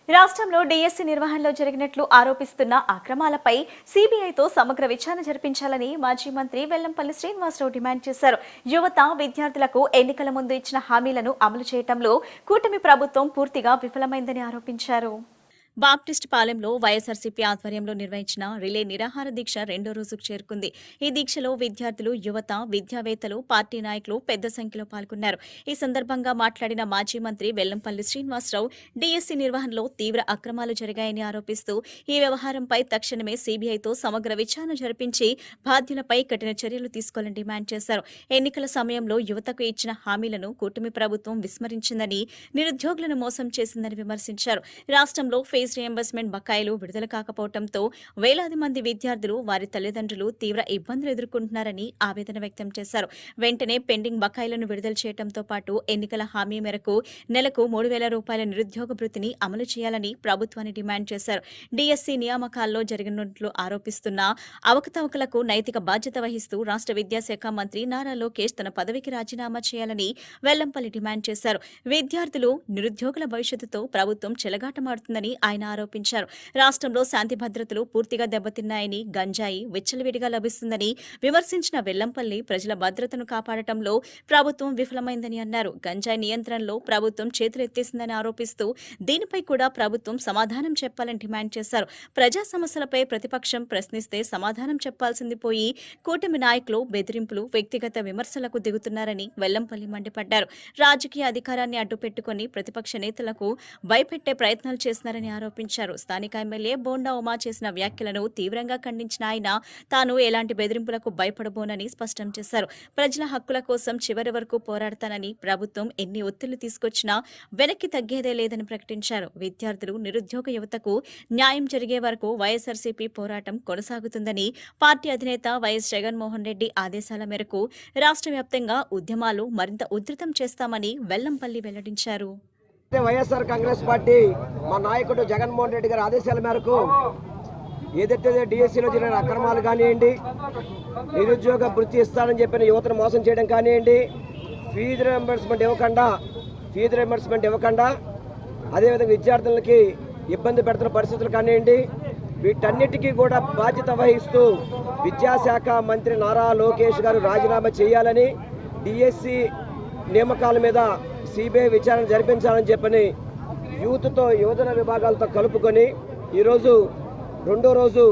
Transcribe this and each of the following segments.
రాష్ట్రంలో డిఎస్సి నిర్వహణలో జరిగినట్లు ఆరోపిస్తున్న అక్రమాలపై సిబిఐతో సమగ్ర విచారణ జరిపించాలని మాజీ మంత్రి వెల్లంపల్లి శ్రీనివాసరావు డిమాండ్ చేశారు. యువత, విద్యార్థులకు ఎన్నికల ముందు ఇచ్చిన హామీలను అమలు చేయడంలో కూటమి ప్రభుత్వం పూర్తిగా విఫలమైందని ఆరోపించారు. బాప్టిస్ట్ పాలెంలో వైఎస్ఆర్సీపీ ఆధ్వర్యంలో నిర్వహించిన రిలే నిరాహార దీక్ష రెండో రోజుకు చేరుకుంది. ఈ దీక్షలో విద్యార్థులు, యువత, విద్యావేత్తలు, పార్టీ నాయకులు పెద్ద సంఖ్యలో పాల్గొన్నారు. ఈ సందర్భంగా మాట్లాడిన మాజీ మంత్రి వెల్లంపల్లి శ్రీనివాసరావు డిఎస్సి నిర్వహణలో తీవ్ర అక్రమాలు జరిగాయని ఆరోపిస్తూ ఈ వ్యవహారంపై తక్షణమే సిబిఐతో సమగ్ర విచారణ జరిపించి బాధ్యులపై కఠిన చర్యలు తీసుకోవాలని డిమాండ్ చేశారు. ఎన్నికల సమయంలో యువతకు ఇచ్చిన హామీలను కూటమి ప్రభుత్వం విస్మరించిందని, నిరుద్యోగులను మోసం చేసిందని విమర్శించారు. రాష్ట్రంలో రీయింబర్స్మెంట్ బకాయిలు విడుదల కాకపోవడంతో వేలాది మంది విద్యార్థులు, వారి తల్లిదండ్రులు తీవ్ర ఇబ్బందులు ఎదుర్కొంటున్నారని ఆవేదన వ్యక్తం చేశారు. వెంటనే పెండింగ్ బకాయిలను విడుదల చేయడంతో పాటు ఎన్నికల హామీ మేరకు నెలకు 3,000 రూపాయల నిరుద్యోగ భృతిని అమలు చేయాలని ప్రభుత్వాన్ని డిమాండ్ చేశారు. డిఎస్సి నియామకాల్లో జరిగినట్లు ఆరోపిస్తున్న అవకతవకలకు నైతిక బాధ్యత వహిస్తూ రాష్ట్ర విద్యాశాఖ మంత్రి నారా లోకేష్ తన పదవికి రాజీనామా చేయాలని వెల్లంపల్లి డిమాండ్ చేశారు. విద్యార్థులు, నిరుద్యోగుల భవిష్యత్తుతో ప్రభుత్వం చెలగాటమాడుతుందని ఆయన ఆరోపించారు. రాష్ట్రంలో శాంతి భద్రతలు పూర్తిగా దెబ్బతిన్నాయని, గంజాయి విచ్చలవిడిగా లభిస్తుందని విమర్శించిన వెల్లంపల్లి ప్రజల భద్రతను కాపాడటంలో ప్రభుత్వం విఫలమైందని అన్నారు. గంజాయి నియంత్రణలో ప్రభుత్వం చేతులెత్తేసిందని ఆరోపిస్తూ దీనిపై కూడా ప్రభుత్వం సమాధానం చెప్పాలని డిమాండ్ చేశారు. ప్రజా సమస్యలపై ప్రతిపక్షం ప్రశ్నిస్తే సమాధానం చెప్పాల్సింది పోయి కూటమి నాయకులు బెదిరింపులు, వ్యక్తిగత విమర్శలకు దిగుతున్నారని వెల్లంపల్లి మండిపడ్డారు. రాజకీయ అధికారాన్ని అడ్డుపెట్టుకుని ప్రతిపక్ష నేతలకు భయపెట్టే ప్రయత్నాలు చేస్తున్నారని ఆరోపించారు. స్థానిక ఎమ్మెల్యే బోండా ఉమా చేసిన వ్యాఖ్యలను తీవ్రంగా ఖండించిన ఆయన తాను ఎలాంటి బెదిరింపులకు భయపడబోనని స్పష్టం చేశారు. ప్రజల హక్కుల కోసం చివరి వరకు పోరాడతానని, ప్రభుత్వం ఎన్ని ఒత్తిళ్లు తీసుకొచ్చినా వెనక్కి తగ్గేదే లేదని ప్రకటించారు. విద్యార్థులు, నిరుద్యోగ యువతకు న్యాయం జరిగే వరకు వైఎస్ఆర్సీపీ పోరాటం కొనసాగుతుందని, పార్టీ అధినేత వైఎస్ జగన్మోహన్ రెడ్డి ఆదేశాల మేరకు రాష్ట్ర వ్యాప్తంగా ఉద్యమాలు మరింత ఉధృతం చేస్తామని వెల్లంపల్లి వెల్లడించారు. వైఎస్ఆర్ కాంగ్రెస్ పార్టీ మా నాయకుడు జగన్మోహన్ రెడ్డి గారి ఆదేశాల మేరకు ఏదైతే డిఎస్సీలో జరిగిన అక్రమాలు కానివ్వండి, నిరుద్యోగ వృత్తి ఇస్తానని చెప్పిన యువతను మోసం చేయడం కానివ్వండి, ఫీజు రియంబర్స్మెంట్ ఇవ్వకుండా అదేవిధంగా విద్యార్థులకి ఇబ్బంది పెడుతున్న పరిస్థితులు కానివ్వండి, వీటన్నిటికీ కూడా బాధ్యత వహిస్తూ విద్యాశాఖ మంత్రి నారా లోకేష్ గారు రాజీనామా చేయాలని, డిఎస్సి నియామకాల మీద సిబిఐ విచారణ జరిపించాలని చెప్పని యువజన విభాగాలతో కలుపుకొని ఈరోజు రెండో రోజు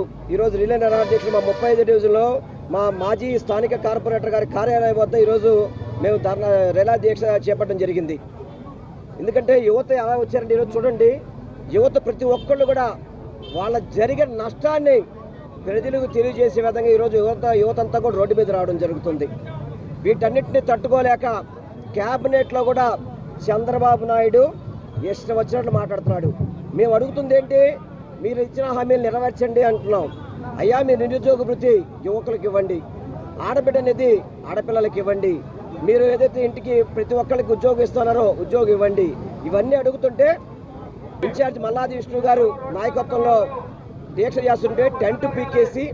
రిలే నిరాహార దీక్ష మా 35 డివిజన్లో మా మాజీ స్థానిక కార్పొరేటర్ గారి కార్యాలయం వద్ద ఈరోజు మేము రిలే దీక్ష చేపట్టడం జరిగింది. ఎందుకంటే యువత ఎలా వచ్చారంటే ఈరోజు చూడండి, యువత ప్రతి ఒక్కళ్ళు కూడా వాళ్ళ జరిగిన నష్టాన్ని ప్రజలకు తెలియజేసే విధంగా ఈరోజు యువతంతా కూడా రోడ్డు మీద రావడం జరుగుతుంది. వీటన్నిటిని తట్టుకోలేక క్యాబినెట్లో కూడా చంద్రబాబు నాయుడు ఇష్టం వచ్చినట్లు మాట్లాడుతున్నాడు. మేము అడుగుతుంది ఏంటి, మీరు ఇచ్చిన హామీలు నెరవేర్చండి అంటున్నాం. అయ్యా, మీరు నిరుద్యోగ వృత్తి యువకులకు ఇవ్వండి, ఆడబిడ్డ నిధి ఆడపిల్లలకి ఇవ్వండి, మీరు ఏదైతే ఇంటికి ప్రతి ఒక్కరికి ఉద్యోగం ఇస్తున్నారో ఉద్యోగం ఇవ్వండి. ఇవన్నీ అడుగుతుంటే ఇన్ఛార్జ్ మల్లాది విష్ణు గారు నాయకత్వంలో దీక్ష చేస్తుంటే టెంట్ పీకేసి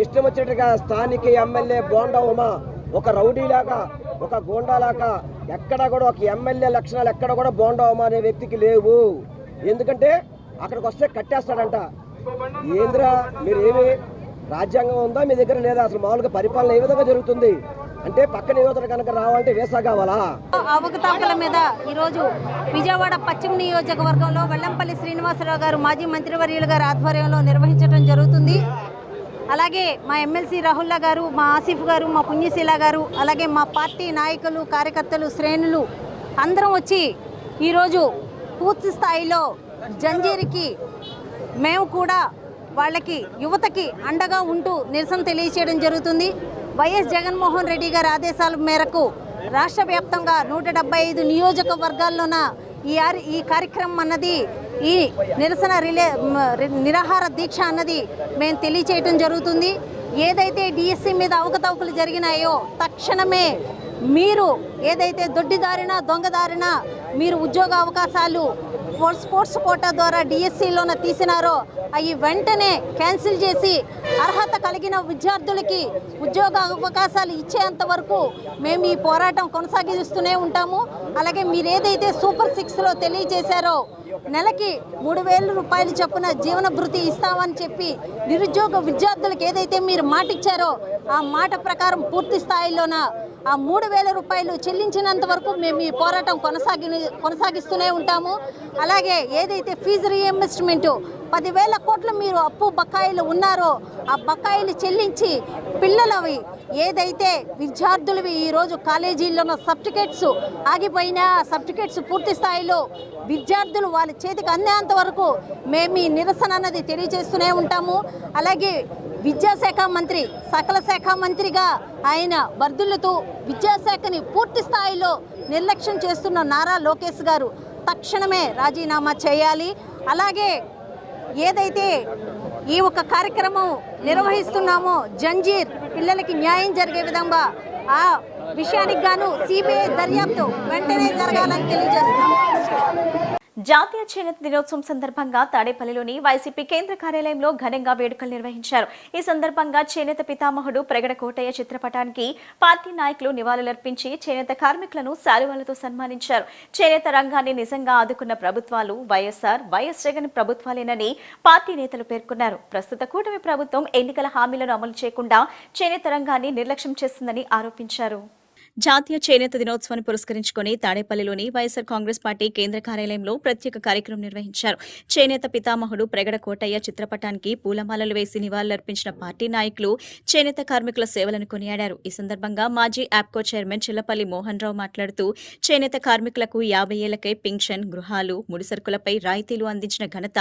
ఇష్టం వచ్చినట్టుగా స్థానిక ఎమ్మెల్యే బోండా ఉమా ఒక రౌడీలాగా, ఒక గోండాలాగా, ఎక్కడ కూడా ఒక ఎమ్మెల్యే లక్షణాలు ఎక్కడ కూడా బోండా ఉమా అనే వ్యక్తికి లేవు. ఎందుకంటే అక్కడికి వస్తే కట్టేస్తాడంట. ఏంద్రా, మీరు ఏమి రాజ్యాంగం ఉందా మీ దగ్గర లేదా? అసలు మామూలుగా పరిపాలన ఏ విధంగా జరుగుతుంది అంటే పక్కన యువతలు కనుక రావాలంటే వేసా కావాలా? అవకతవకల మీద ఈరోజు విజయవాడ పశ్చిమ నియోజకవర్గంలో వెల్లంపల్లి శ్రీనివాసరావు గారు మాజీ మంత్రివర్యులు గారి ఆధ్వర్యంలో నిర్వహించడం జరుగుతుంది. అలాగే మా ఎమ్మెల్సీ రాహుల్లా గారు, మా ఆసిఫ్ గారు, మా పుణ్యశీల గారు, అలాగే మా పార్టీ నాయకులు, కార్యకర్తలు, శ్రేణులు అందరం వచ్చి ఈరోజు పూర్తి స్థాయిలో జంజీరికి మేము కూడా వాళ్ళకి యువతకి అండగా ఉంటూ నిరసన తెలియచేయడం జరుగుతుంది. వైఎస్ జగన్మోహన్ రెడ్డి గారి ఆదేశాల మేరకు రాష్ట్ర వ్యాప్తంగా 175 నియోజకవర్గాల్లోన ఈ కార్యక్రమం అన్నది, ఈ నిరసన నిరాహార దీక్ష అన్నది మేము తెలియచేయటం జరుగుతుంది. ఏదైతే డిఎస్సి మీద అవకతవకలు జరిగినాయో తక్షణమే మీరు ఏదైతే దొడ్డిదారిన, దొంగదారిన మీరు ఉద్యోగ అవకాశాలు స్పోర్ట్స్ కోటా ద్వారా డిఎస్సిలోన తీసినారో అవి వెంటనే క్యాన్సిల్ చేసి అర్హత కలిగిన విద్యార్థులకి ఉద్యోగ అవకాశాలు ఇచ్చేంత వరకు మేము ఈ పోరాటం కొనసాగిస్తూనే ఉంటాము. అలాగే మీరు ఏదైతే సూపర్ 6లో తెలియజేశారో నెలకి 3,000 రూపాయలు చొప్పున జీవన భృతి ఇస్తామని చెప్పి నిరుద్యోగ విద్యార్థులకు ఏదైతే మీరు మాట ఇచ్చారో ఆ మాట ప్రకారం పూర్తి స్థాయిలోన ఆ 3,000 రూపాయలు చెల్లించినంత వరకు మేము ఈ పోరాటం కొనసాగిస్తూనే ఉంటాము. అలాగే ఏదైతే ఫీజు రీఎంబర్స్మెంట్ 10,000 కోట్లు మీరు అప్పు బకాయిలు ఉన్నారో ఆ బకాయిలు చెల్లించి పిల్లలవి ఏదైతే విద్యార్థులవి ఈరోజు కాలేజీల్లో సర్టిఫికేట్స్ ఆగిపోయినా ఆ సర్టిఫికేట్స్ పూర్తి స్థాయిలో విద్యార్థులు వాళ్ళ చేతికి అందేంత వరకు మేము ఈ నిరసన అన్నది తెలియజేస్తూనే ఉంటాము. అలాగే విద్యాశాఖ మంత్రి సకల శాఖ మంత్రిగా ఆయన వర్ధిల్లుతూ విద్యాశాఖని పూర్తి స్థాయిలో నిర్లక్ష్యం చేస్తున్న నారా లోకేష్ గారు తక్షణమే రాజీనామా చేయాలి. అలాగే ఏదైతే ఈ ఒక కార్యక్రమం నిర్వహిస్తున్నామో జంజీర్ పిల్లలకి న్యాయం జరిగే విధంగా ఆ విషయానికి గాను సిబిఐ దర్యాప్తు వెంటనే జరగాలని తెలియజేస్తున్నాం. జాతీయ చేనేత దినోత్సవం సందర్భంగా తాడేపల్లిలోని వైసీపీ కేంద్ర కార్యాలయంలో ఘనంగా వేడుకలు నిర్వహించారు. ఈ సందర్భంగా చేనేత పితామహుడు ప్రగడ కోటయ్య చిత్రపటానికి పార్టీ నాయకులు నివాళులర్పించి చేనేత కార్మికులను శాలువాలతో సన్మానించారు. చేనేత రంగాన్ని నిజంగా ఆదుకున్న ప్రభుత్వాలు వైఎస్ఆర్, వైఎస్ జగన్ ప్రభుత్వాలేనని పార్టీ నేతలు పేర్కొన్నారు. ప్రస్తుత కూటమి ప్రభుత్వం ఎన్నికల హామీలను అమలు చేయకుండా చేనేత రంగాన్ని నిర్లక్ష్యం చేస్తుందని ఆరోపించారు. జాతీయ చేనేత దినోత్సవాన్ని పురస్కరించుకుని తాడేపల్లిలోని వైఎస్ఆర్ కాంగ్రెస్ పార్టీ కేంద్ర కార్యాలయంలో ప్రత్యేక కార్యక్రమం నిర్వహించారు. చేనేత పితామహుడు ప్రగడ కోటయ్య చిత్రపటానికి పూలమాలలు వేసి నివాళులర్పించిన పార్టీ నాయకులు చేనేత కార్మికుల సేవలను కొనియాడారు. ఈ సందర్భంగా మాజీ యాప్కో చైర్మన్ చిల్లపల్లి మోహన్ రావు మాట్లాడుతూ చేనేత కార్మికులకు 50 ఏళ్లకే పింఛన్, గృహాలు, ముడిసరుకులపై రాయితీలు అందించిన ఘనత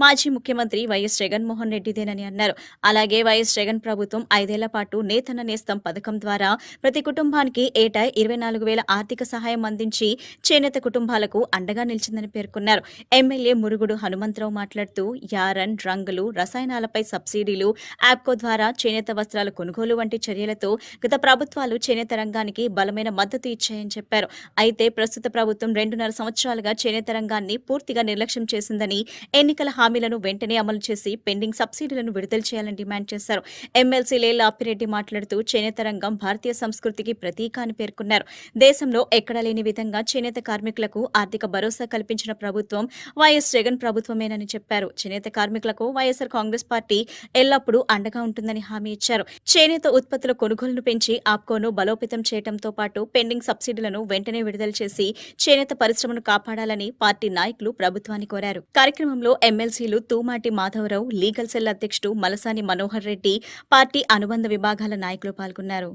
మాజీ ముఖ్యమంత్రి వైఎస్ జగన్మోహన్ రెడ్డిదేనని అన్నారు. అలాగే వైఎస్ జగన్ ప్రభుత్వం 5 ఏళ్ల పాటు నేతన్న నేస్తం పథకం ద్వారా ప్రతి కుటుంబానికి ఏటా 24,000 ఆర్థిక సహాయం అందించి చేనేత కుటుంబాలకు అండగా నిలిచిందని పేర్కొన్నారు. ఎమ్మెల్యే మురుగుడు హనుమంతరావు మాట్లాడుతూ యారన్, రంగులు, రసాయనాలపై సబ్సిడీలు, యాప్కో ద్వారా చేనేత వస్త్రాల కొనుగోలు వంటి చర్యలతో గత ప్రభుత్వాలు చేనేత రంగానికి బలమైన మద్దతు ఇచ్చాయని చెప్పారు. అయితే ప్రస్తుత ప్రభుత్వం 2.5 సంవత్సరాలుగా చేనేత రంగాన్ని పూర్తిగా నిర్లక్ష్యం చేసిందని, ఎన్నికల హామీలను వెంటనే అమలు చేసి పెండింగ్ సబ్సిడీలను విడుదల చేయాలని డిమాండ్ చేశారు. ఎమ్మెల్సీ లేళ్ల అప్పిరెడ్డి మాట్లాడుతూ చేనేత రంగం భారతీయ సంస్కృతికి ప్రతీక అని పేర్కొన్నారు. దేశంలో ఎక్కడా లేని విధంగా చేనేత కార్మికులకు ఆర్థిక భరోసా కల్పించిన ప్రభుత్వం వైఎస్ జగన్ ప్రభుత్వమేనని చెప్పారు. చేనేత కార్మికులకు వైఎస్ఆర్ కాంగ్రెస్ పార్టీ ఎల్లప్పుడూ అండగా ఉంటుందని హామీ ఇచ్చారు. చేనేత ఉత్పత్తుల కొనుగోలును పెంచి ఆప్కోను బలోపేతం చేయడంతో పాటు పెండింగ్ సబ్సిడీలను వెంటనే విడుదల చేసి చేనేత పరిశ్రమను కాపాడాలని పార్టీ నాయకులు ప్రభుత్వాన్ని కోరారు. కార్యక్రమంలో ఎమ్మెల్సీలు తూమాటి మాధవరావు, లీగల్ సెల్ అధ్యక్షుడు మలసాని మనోహర్ రెడ్డి, పార్టీ అనుబంధ విభాగాల నాయకులు పాల్గొన్నారు.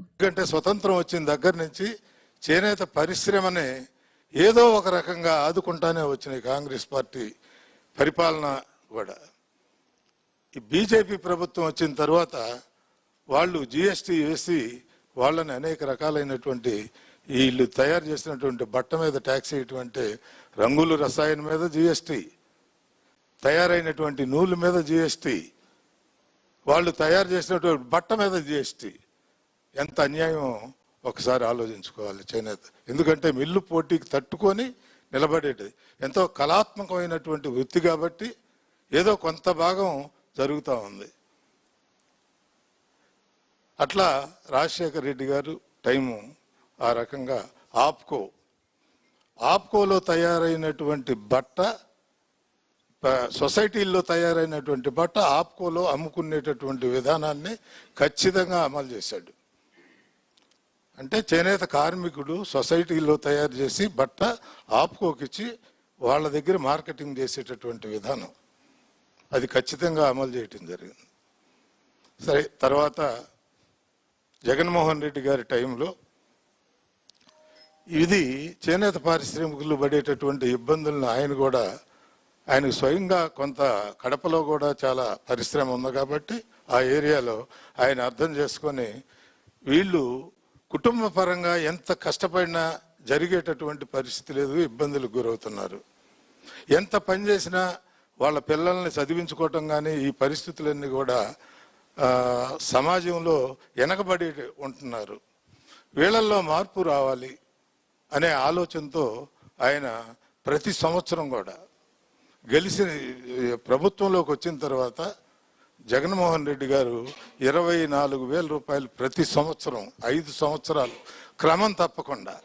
స్వతంత్రం వచ్చిన దగ్గర నుంచి చేనేత పరిశ్రమని ఏదో ఒక రకంగా ఆదుకుంటానే వచ్చినాయి కాంగ్రెస్ పార్టీ పరిపాలన కూడా. ఈ బీజేపీ ప్రభుత్వం వచ్చిన తర్వాత వాళ్ళు జిఎస్టీ వేసి వాళ్ళని అనేక రకాలైనటువంటి వీళ్ళు తయారు చేసినటువంటి బట్ట మీద ట్యాక్స్ వేయటువంటి రంగులు, రసాయన మీద జిఎస్టీ, తయారైనటువంటి నూలు మీద జిఎస్టీ, వాళ్ళు తయారు చేసినటువంటి బట్ట మీద జిఎస్టీ. ఎంత అన్యాయం ఒకసారి ఆలోచించుకోవాలి చేనేత. ఎందుకంటే మిల్లు పోటీకి తట్టుకొని నిలబడేది ఎంతో కళాత్మకమైనటువంటి వృత్తి కాబట్టి ఏదో కొంత భాగం జరుగుతూ ఉంది. అట్లా రాజశేఖర రెడ్డి గారు టైము ఆ రకంగా ఆప్కోలో తయారైనటువంటి బట్ట, సొసైటీల్లో తయారైనటువంటి బట్ట ఆప్కోలో అమ్ముకునేటటువంటి విధానాన్ని ఖచ్చితంగా అమలు చేశాడు. అంటే చేనేత కార్మికుడు సొసైటీలో తయారు చేసి బట్ట ఆప్కోకిచ్చి వాళ్ళ దగ్గర మార్కెటింగ్ చేసేటటువంటి విధానం అది ఖచ్చితంగా అమలు చేయటం జరిగింది. సరే, తర్వాత జగన్మోహన్ రెడ్డి గారి టైంలో ఇది చేనేత పారిశ్రామికులు పడేటటువంటి ఇబ్బందులను ఆయనకు స్వయంగా కొంత కడపలో కూడా చాలా పరిశ్రమ ఉంది కాబట్టి ఆ ఏరియాలో ఆయన అర్థం చేసుకొని వీళ్ళు కుటుంబ పరంగా ఎంత కష్టపడినా జరిగేటటువంటి పరిస్థితి లేదు, ఇబ్బందులకు గురవుతున్నారు. ఎంత పని చేసినా వాళ్ళ పిల్లల్ని చదివించుకోవటం కానీ ఈ పరిస్థితులన్నీ కూడా సమాజంలో వెనకబడి ఉంటున్నారు. వీళ్ళల్లో మార్పు రావాలి అనే ఆలోచనతో ఆయన ప్రతి సంవత్సరం కూడా గెలిచిన ప్రభుత్వంలోకి వచ్చిన తర్వాత జగన్మోహన్ రెడ్డి గారు 24,000 రూపాయలు ప్రతి సంవత్సరం 5 సంవత్సరాలు క్రమం తప్పకుండా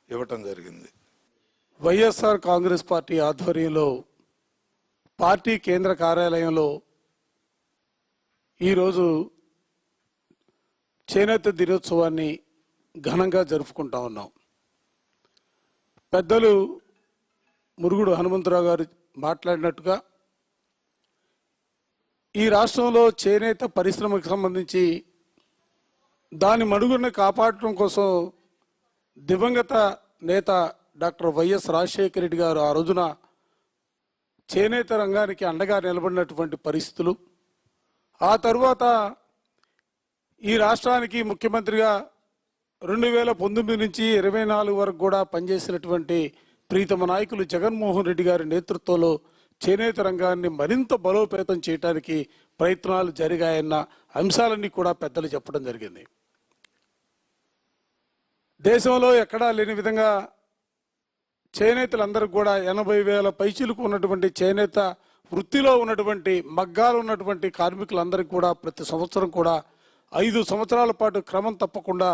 ఇవ్వటం జరిగింది. వైఎస్ఆర్ కాంగ్రెస్ పార్టీ ఆధ్వర్యంలో పార్టీ కేంద్ర కార్యాలయంలో ఈరోజు చేనేత దినోత్సవాన్ని ఘనంగా జరుపుకుంటా ఉన్నాం. పెద్దలు మురుగుడు హనుమంతరావు గారు మాట్లాడినట్టుగా ఈ రాష్ట్రంలో చేనేత పరిశ్రమకు సంబంధించి దాని మనుగడను కాపాడటం కోసం దివంగత నేత డాక్టర్ వైఎస్ రాజశేఖర రెడ్డి గారు ఆ రోజున చేనేత రంగానికి అండగా నిలబడినటువంటి పరిస్థితులు, ఆ తరువాత ఈ రాష్ట్రానికి ముఖ్యమంత్రిగా 2019 నుంచి 24 వరకు కూడా పనిచేసినటువంటి ప్రీతమ నాయకులు జగన్మోహన్ రెడ్డి గారి నేతృత్వంలో చేనేత రంగాన్ని మరింత బలోపేతం చేయడానికి ప్రయత్నాలు జరిగాయన్న అంశాలన్నీ కూడా పెద్దలు చెప్పడం జరిగింది. దేశంలో ఎక్కడా లేని విధంగా చేనేతలందరూ కూడా 80,000 పైచీలకు ఉన్నటువంటి చేనేత వృత్తిలో ఉన్నటువంటి మగ్గాలు ఉన్నటువంటి కార్మికులందరికీ కూడా ప్రతి సంవత్సరం కూడా 5 సంవత్సరాల పాటు క్రమం తప్పకుండా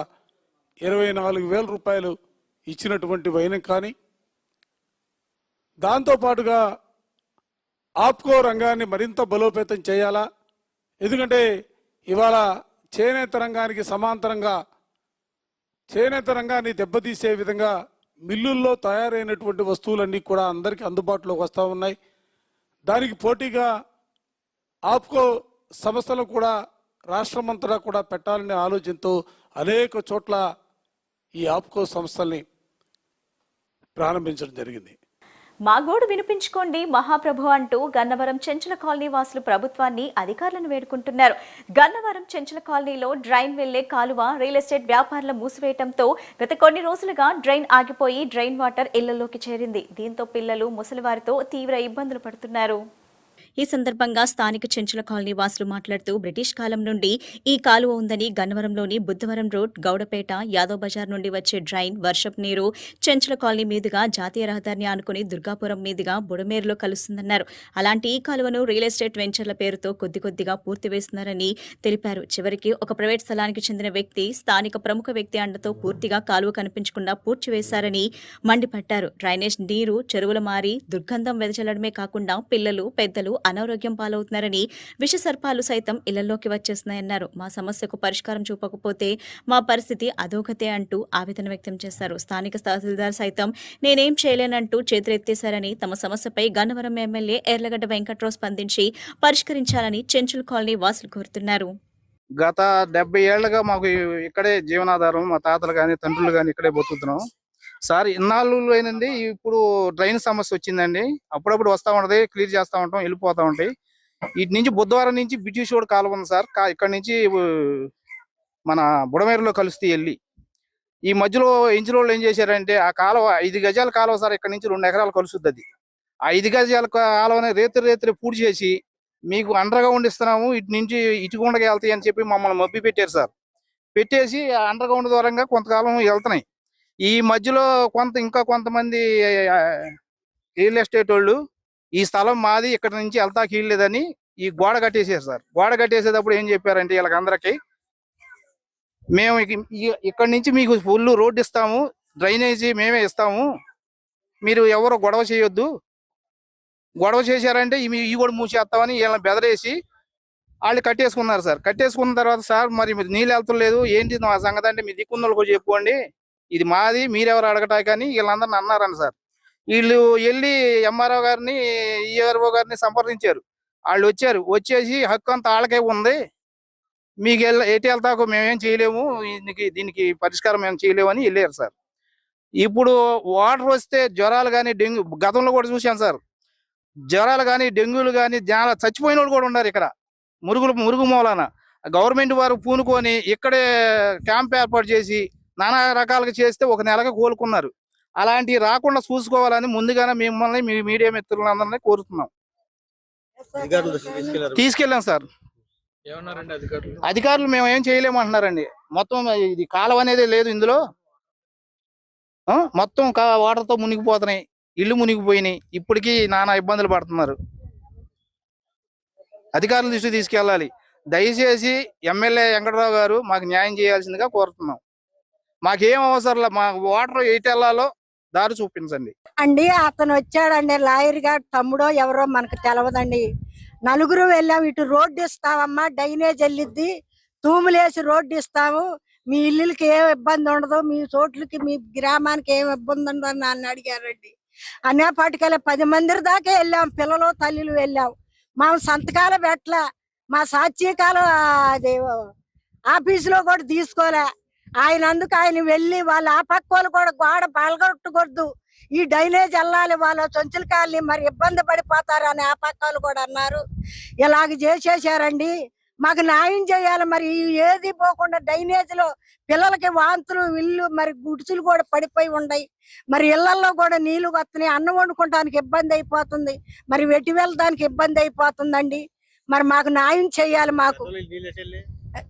24,000 రూపాయలు ఇచ్చినటువంటి వైనం కానీ, దాంతోపాటుగా ఆప్కో రంగాన్ని మరింత బలోపేతం చేయాలా. ఎందుకంటే ఇవాళ చేనేత రంగానికి సమాంతరంగా చేనేత రంగాన్ని దెబ్బతీసే విధంగా మిల్లుల్లో తయారైనటువంటి వస్తువులన్నీ కూడా అందరికీ అందుబాటులోకి వస్తూ ఉన్నాయి. దానికి పోటీగా ఆప్కో సంస్థలు కూడా రాష్ట్రమంతటా కూడా పెట్టాలనే ఆలోచనతో అనేక చోట్ల ఈ ఆప్కో సంస్థల్ని ప్రారంభించడం జరిగింది. మా గోడు వినిపించుకోండి మహాప్రభు అంటూ గన్నవరం చెంచుల కాలనీ వాసులు ప్రభుత్వాన్ని, అధికారులను వేడుకుంటున్నారు. గన్నవరం చెంచుల కాలనీలో డ్రైన్ వెళ్లే కాలువ రియల్ ఎస్టేట్ వ్యాపారుల మూసివేయడంతో గత కొన్ని రోజులుగా డ్రైన్ ఆగిపోయి డ్రైన్ వాటర్ ఇళ్లలోకి చేరింది. దీంతో పిల్లలు, ముసలివారితో తీవ్ర ఇబ్బందులు పడుతున్నారు. ఈ సందర్భంగా స్థానిక చెంచుల కాలనీ వాసులు మాట్లాడుతూ బ్రిటిష్ కాలం నుండి ఈ కాలువ ఉందని, గన్నవరంలోని బుద్ధవరం రోడ్, గౌడపేట, యాదవ్ బజార్ నుండి వచ్చే డ్రైన్ వర్షపు నీరు చెంచుల కాలనీ మీదుగా జాతీయ రహదారిని ఆనుకుని దుర్గాపురం మీదుగా బుడమేరులో కలుస్తుందన్నారు. అలాంటి ఈ కాలువను రియల్ ఎస్టేట్ వెంచర్ల పేరుతో కొద్దిగా పూర్తి వేస్తున్నారని తెలిపారు. చివరికి ఒక ప్రైవేట్ స్థలానికి చెందిన వ్యక్తి, స్థానిక ప్రముఖ వ్యక్తి అండతో పూర్తిగా కాలువ కనిపించకుండా పూడ్చివేశారని మండిపడ్డారు. డ్రైనేజ్ నీరు చెరువుల మారి దుర్గంధం వెదజల్లడమే కాకుండా పిల్లలు, పెద్దలు అనారోగ్యం పాలవుతున్నారని, విష సర్పాలు సైతం ఇళ్లలోకి వచ్చేస్తున్నాయన్నారు. మా సమస్యకు పరిష్కారం చూపకపోతే మా పరిస్థితి అధోగతే అంటూ ఆవేదన వ్యక్తం చేశారు. స్థానిక తహసీల్దార్ సైతం నేనేం చేయలేనంటూ చేతులెత్తేశారని, తమ సమస్యపై గన్నవరం ఎమ్మెల్యే ఎర్లగడ్డ వెంకట్రావు స్పందించి పరిష్కరించాలని చెంచుల కాలనీ వాసులు కోరుతున్నారు. గత 70 ఏళ్లుగా మాకు ఇక్కడే జీవనాధారం. మా తాతలు కానీ తండ్రులు కానీ ఇక్కడే బతుకుతున్నాం సార్. ఇన్నాళ్ళు అయినండి, ఇప్పుడు డ్రైన్ సమస్య వచ్చిందండి. అప్పుడప్పుడు వస్తూ ఉంటది, క్లియర్ చేస్తూ ఉంటాం, వెళ్ళిపోతూ ఉంటాయి. ఇటు నుంచి బుద్ధవారం నుంచి బ్రిటిష్ రోడ్ కాలువ ఉంది సార్. ఇక్కడ నుంచి మన బుడమేరులో కలుస్తూ వెళ్ళి ఈ మధ్యలో ఇంచు రోడ్లు ఏం చేశారంటే, ఆ కాలువ 5 గజాల కాలువ సార్. ఇక్కడ నుంచి 2 ఎకరాలు కలుస్తుంది. అది ఆ 5 గజాల కాలువని రేత్రి పూర్తి చేసి మీకు అండర్ గ్రౌండ్ ఇస్తున్నాము, ఇటు నుంచి ఇటుకుండగా వెళ్తాయి అని చెప్పి మమ్మల్ని మబ్బి పెట్టారు సార్. పెట్టేసి అండర్ గ్రౌండ్ దూరంగా కొంతకాలం వెళ్తున్నాయి. ఈ మధ్యలో ఇంకా కొంతమంది రియల్ ఎస్టేట్ వాళ్ళు ఈ స్థలం మాది, ఇక్కడ నుంచి వెళ్తాకి వీల్లేదని ఈ గోడ కట్టేసారు సార్. గోడ కట్టేసేటప్పుడు ఏం చెప్పారంటే వీళ్ళకందరికి, మేము ఇక్కడ నుంచి మీకు ఫుల్ రోడ్డు ఇస్తాము, డ్రైనేజీ మేమే ఇస్తాము, మీరు ఎవరు గొడవ చేయొద్దు. గొడవ చేశారంటే ఇవి కూడా మూసేస్తామని వీళ్ళని బెదరేసి వాళ్ళు కట్టేసుకున్నారు సార్. కట్టేసుకున్న తర్వాత సార్ మరి నీళ్ళు వెళ్తలేదు, ఏంటి మా సంగతి అంటే, మీ దిక్కున్నోళ్ళకి కూడా చెప్పుకోండి, ఇది మాది, మీరెవరు అడగటా కానీ వీళ్ళందరిని అన్నారని సార్. వీళ్ళు వెళ్ళి ఎంఆర్ఓ గారిని, ఈఆర్ఓ గారిని సంప్రదించారు. వాళ్ళు వచ్చేసి హక్కు అంతా వాళ్ళకే ఉంది, మీకు ఎటు వెళ్తాకో మేమేం చేయలేము, దీనికి పరిష్కారం మేము చేయలేము అని వెళ్ళారు సార్. ఇప్పుడు వాటర్ వస్తే జ్వరాలు కానీ డెంగ్యూ, గతంలో కూడా చూశాను సార్, జ్వరాలు కానీ డెంగ్యూలు కానీ చచ్చిపోయిన వాళ్ళు కూడా ఉన్నారు ఇక్కడ. మురుగు మూలాన గవర్నమెంట్ వారు పూనుకొని ఇక్కడే క్యాంప్ ఏర్పాటు చేసి నానా రకాలుగా చేస్తే 1 నెలగా కోలుకున్నారు. అలాంటివి రాకుండా చూసుకోవాలని ముందుగానే మిమ్మల్ని, మీ మీడియా మిత్రులందరినీ కోరుతున్నాం. తీసుకెళ్ళాం సార్. అధికారులు మేము ఏం చేయలేమంటున్నారండి. మొత్తం ఇది కాలం అనేది లేదు ఇందులో, మొత్తం వాటర్తో మునిగిపోతున్నాయి, ఇల్లు మునిగిపోయినాయి. ఇప్పటికీ నానా ఇబ్బందులు పడుతున్నారు. అధికారుల దృష్టి తీసుకెళ్ళాలి. దయచేసి ఎమ్మెల్యే వెంకటరావు గారు మాకు న్యాయం చేయాల్సిందిగా కోరుతున్నాం. మాకేం అవసరం, మా వాటర్ ఎటు వెళ్ళాలో దారి చూపించండి. అండి అతను వచ్చాడండి లాయర్ గారు తమ్ముడో ఎవరో మనకు తెలవదండి. నలుగురు వెళ్ళాం, ఇటు రోడ్డు ఇస్తామమ్మా, డ్రైనేజ్ వెళ్ళిద్ది, తూములేసి రోడ్డు ఇస్తాము, మీ ఇల్లులకి ఏం ఇబ్బంది ఉండదు, మీ చోట్లకి మీ గ్రామానికి ఏం ఇబ్బంది ఉండదు అని నన్ను అడిగారండి. అనేపాటికల్లా 10 మంది దాకా వెళ్ళాం, పిల్లలు తల్లులు వెళ్ళాం. మా సంతకాలు పెట్టలే, మా సాక్షికాలు అది ఆఫీసులో కూడా తీసుకోలే. ఆయన వెళ్ళి వాళ్ళ ఆ పక్క వాళ్ళు కూడా గోడ పలగొట్టకూడదు, ఈ డ్రైనేజ్ వెళ్ళాలి, వాళ్ళ చొంచుల కాలనీ మరి ఇబ్బంది పడిపోతారు అని ఆ పక్క వాళ్ళు కూడా అన్నారు. ఇలాగ చేసేసారండి. మాకు న్యాయం చేయాలి. మరి ఏది పోకుండా డ్రైనేజ్ లో పిల్లలకి వాంతులు, ఇల్లు మరి గుడిసెలు కూడా పడిపోయి ఉన్నాయి. మరి ఇళ్లలో కూడా నీళ్లు వస్తున్నాయి, అన్నం వండుకోవడానికి ఇబ్బంది అయిపోతుంది, మరి వెట్టి వెళ్ళడానికి ఇబ్బంది అయిపోతుందండి. మరి మాకు న్యాయం చేయాలి. మాకు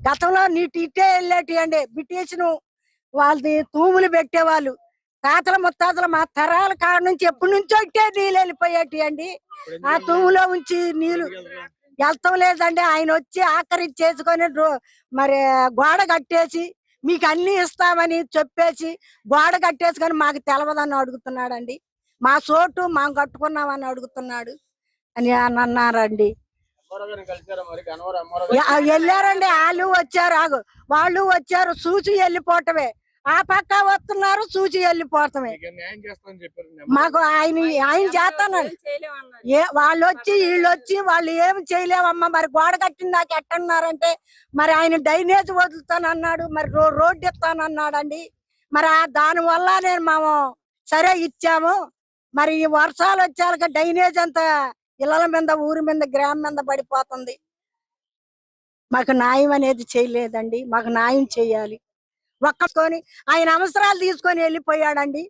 గతంలో నీటి ఇట్టే వెళ్ళేటి అండి, బ్రిటిష్ వాళ్ళది తూములు పెట్టేవాళ్ళు, తాతల ముత్తాతలు మా తరాల కాడ నుంచి ఎప్పటి నుంచో ఇట్టే నీళ్ళు వెళ్ళిపోయేటి అండి. ఆ తూములో ఉంచి నీళ్లు వెళ్తాం లేదండి. ఆయన వచ్చి ఆఖరించేసుకొని మరి గోడ కట్టేసి మీకు అన్ని ఇస్తామని చెప్పేసి గోడ కట్టేసుకొని మాకు తెలవదని అడుగుతున్నాడండి. మా చోటు మేము కట్టుకున్నామని అడుగుతున్నాడు అని అన్నారండి. వెళ్ళారండి, వాళ్ళు వచ్చారు చూసి వెళ్ళిపోవటమే, ఆ పక్క వస్తున్నారు చూసి వెళ్ళిపోవటమే. మాకు ఆయన చేస్తానండి, వాళ్ళు వచ్చి వీళ్ళు వచ్చి వాళ్ళు ఏమి చేయలేమమ్మా, మరి గోడ కట్టిన నాకు ఎట్టన్నారంటే మరి ఆయన డ్రైనేజ్ వదులుతానన్నాడు, మరి రోడ్డు ఇస్తానన్నాడండి. మరి దాని వల్ల మేము సరే ఇచ్చాము. మరి ఈ వర్షాలు వచ్చాక డ్రైనేజ్ అంతా ఇళ్ళ మీద, ఊరి మీద, గ్రామం మీద పడిపోతుంది. మాకు న్యాయం అనేది చేయలేదండి. మాకు న్యాయం చేయాలి. ఒక్కకొని ఆయన అవసరాలు తీసుకొని వెళ్ళిపోయాడండి.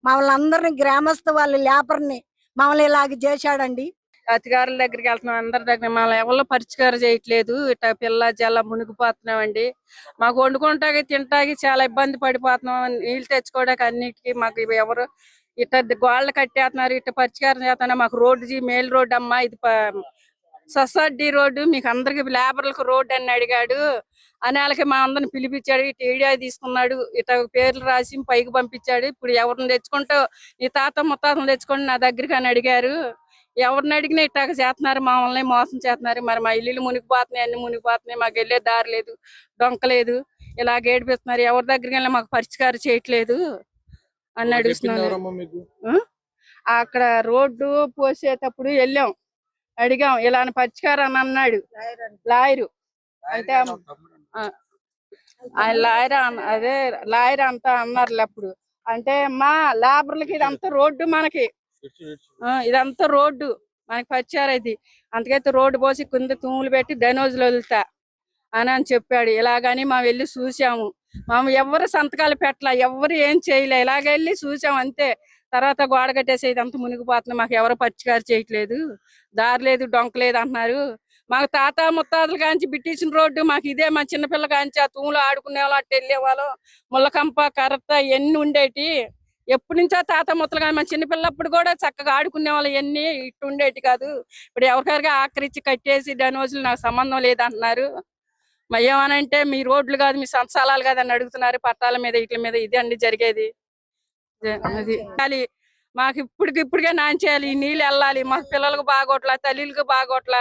మమ్మల్ని అందరిని, గ్రామస్తు వాళ్ళ లేబర్ని మమ్మల్ని ఇలాగ చేశాడండి. అధికారుల దగ్గరికి వెళ్తున్నాం, అందరి దగ్గర మమ్మల్ని ఎవరో పరిష్కారం చేయట్లేదు. ఇట్లా పిల్ల జల మునిగిపోతున్నామండి. మాకు వండుకుంటాకి తింటాకి చాలా ఇబ్బంది పడిపోతున్నాం. నీళ్ళు తెచ్చుకోవడానికి అన్నిటికీ మాకు ఎవరు ఇట్లా గోళ్ళు కట్టేస్తున్నారు, ఇట్లా పరిష్కారం చేస్తున్నా. మాకు రోడ్డు మేల్ రోడ్డు అమ్మా, ఇది సొసైటీ రోడ్డు, మీకు అందరికి లేబర్లకు రోడ్డు అని అడిగాడు. అని వాళ్ళకి మా అందరిని పిలిపించాడు, ఇటు ఏడియా తీసుకున్నాడు, ఇట్లా పేర్లు రాసి పైకి పంపించాడు. ఇప్పుడు ఎవరిని తెచ్చుకుంటూ ఈ తాత ముత్తాతను తెచ్చుకొని నా దగ్గరికి అని అడిగారు. ఎవరిని అడిగినా ఇట్టాక చేస్తున్నారు, మమ్మల్ని మోసం చేస్తున్నారు. మరి మా ఇల్లు మునిగిపోతున్నాయి, అన్ని మునిగిపోతున్నాయి, మాకు వెళ్ళే దారి లేదు, డొంకలేదు, ఇలా ఏడిపిస్తున్నారు. ఎవరి దగ్గరికి వెళ్ళినా మాకు పరిష్కారం చేయట్లేదు అని అడుగుతున్నాను. అక్కడ రోడ్డు పోసేటప్పుడు వెళ్ళాం, అడిగాం, ఇలాంటి పరిష్కారం అని అన్నాడు లాయరు. అయితే ఆయన లాయర్ అంతా అన్నారు అప్పుడు. అంటే మా లేబర్లకి ఇదంతా రోడ్డు, మనకి ఇదంతా రోడ్డు మనకి పరిచారు. ఇది అందుకైతే రోడ్డు పోసి కింద తూములు పెట్టి డ్రైనేజ్లు వదులుతా అని చెప్పాడు. ఇలాగని మేము వెళ్ళి చూసాము. మేము ఎవరు సంతకాలు పెట్టలే, ఎవరు ఏం చేయలే, ఇలాగ వెళ్ళి చూసాం అంతే. తర్వాత గోడ కట్టేసి ఇదంతా మునిగిపోతుంది, మాకు ఎవరు పరిష్కారం చేయట్లేదు, దారి లేదు, డొంక లేదు అంటున్నారు. మాకు తాత ముత్తాతలు కాంచి బిట్టించిన రోడ్డు మాకు ఇదే. మా చిన్నపిల్ల కాంచి ఆ తూములు ఆడుకునే వాళ్ళు, అట్ట వెళ్ళేవాళ్ళు, ముళ్ళకంప కర్రత ఎన్ని ఉండేటి. ఎప్పటి నుంచో తాత ముత్తలు కానీ మా చిన్నపిల్లప్పుడు కూడా చక్కగా ఆడుకునే వాళ్ళు, ఎన్ని ఇట్టు ఉండేటి కాదు. ఇప్పుడు ఎవరికైనా ఆఖరించి కట్టేసి డ్రైనేజీలు నాకు సంబంధం లేదంటున్నారు. మరి ఏమనంటే మీ రోడ్లు కాదు, మీ సొంత స్థలాలు కాదు అని అడుగుతున్నారు. పట్టాల మీద వీటి మీద ఇది అండి జరిగేది. అది మాకు ఇప్పటికే న్యాయం చేయాలి. ఈ నీళ్ళు వెళ్ళాలి, మాకు పిల్లలకు బాగోట్ల, తల్లిలకు బాగోట్ల,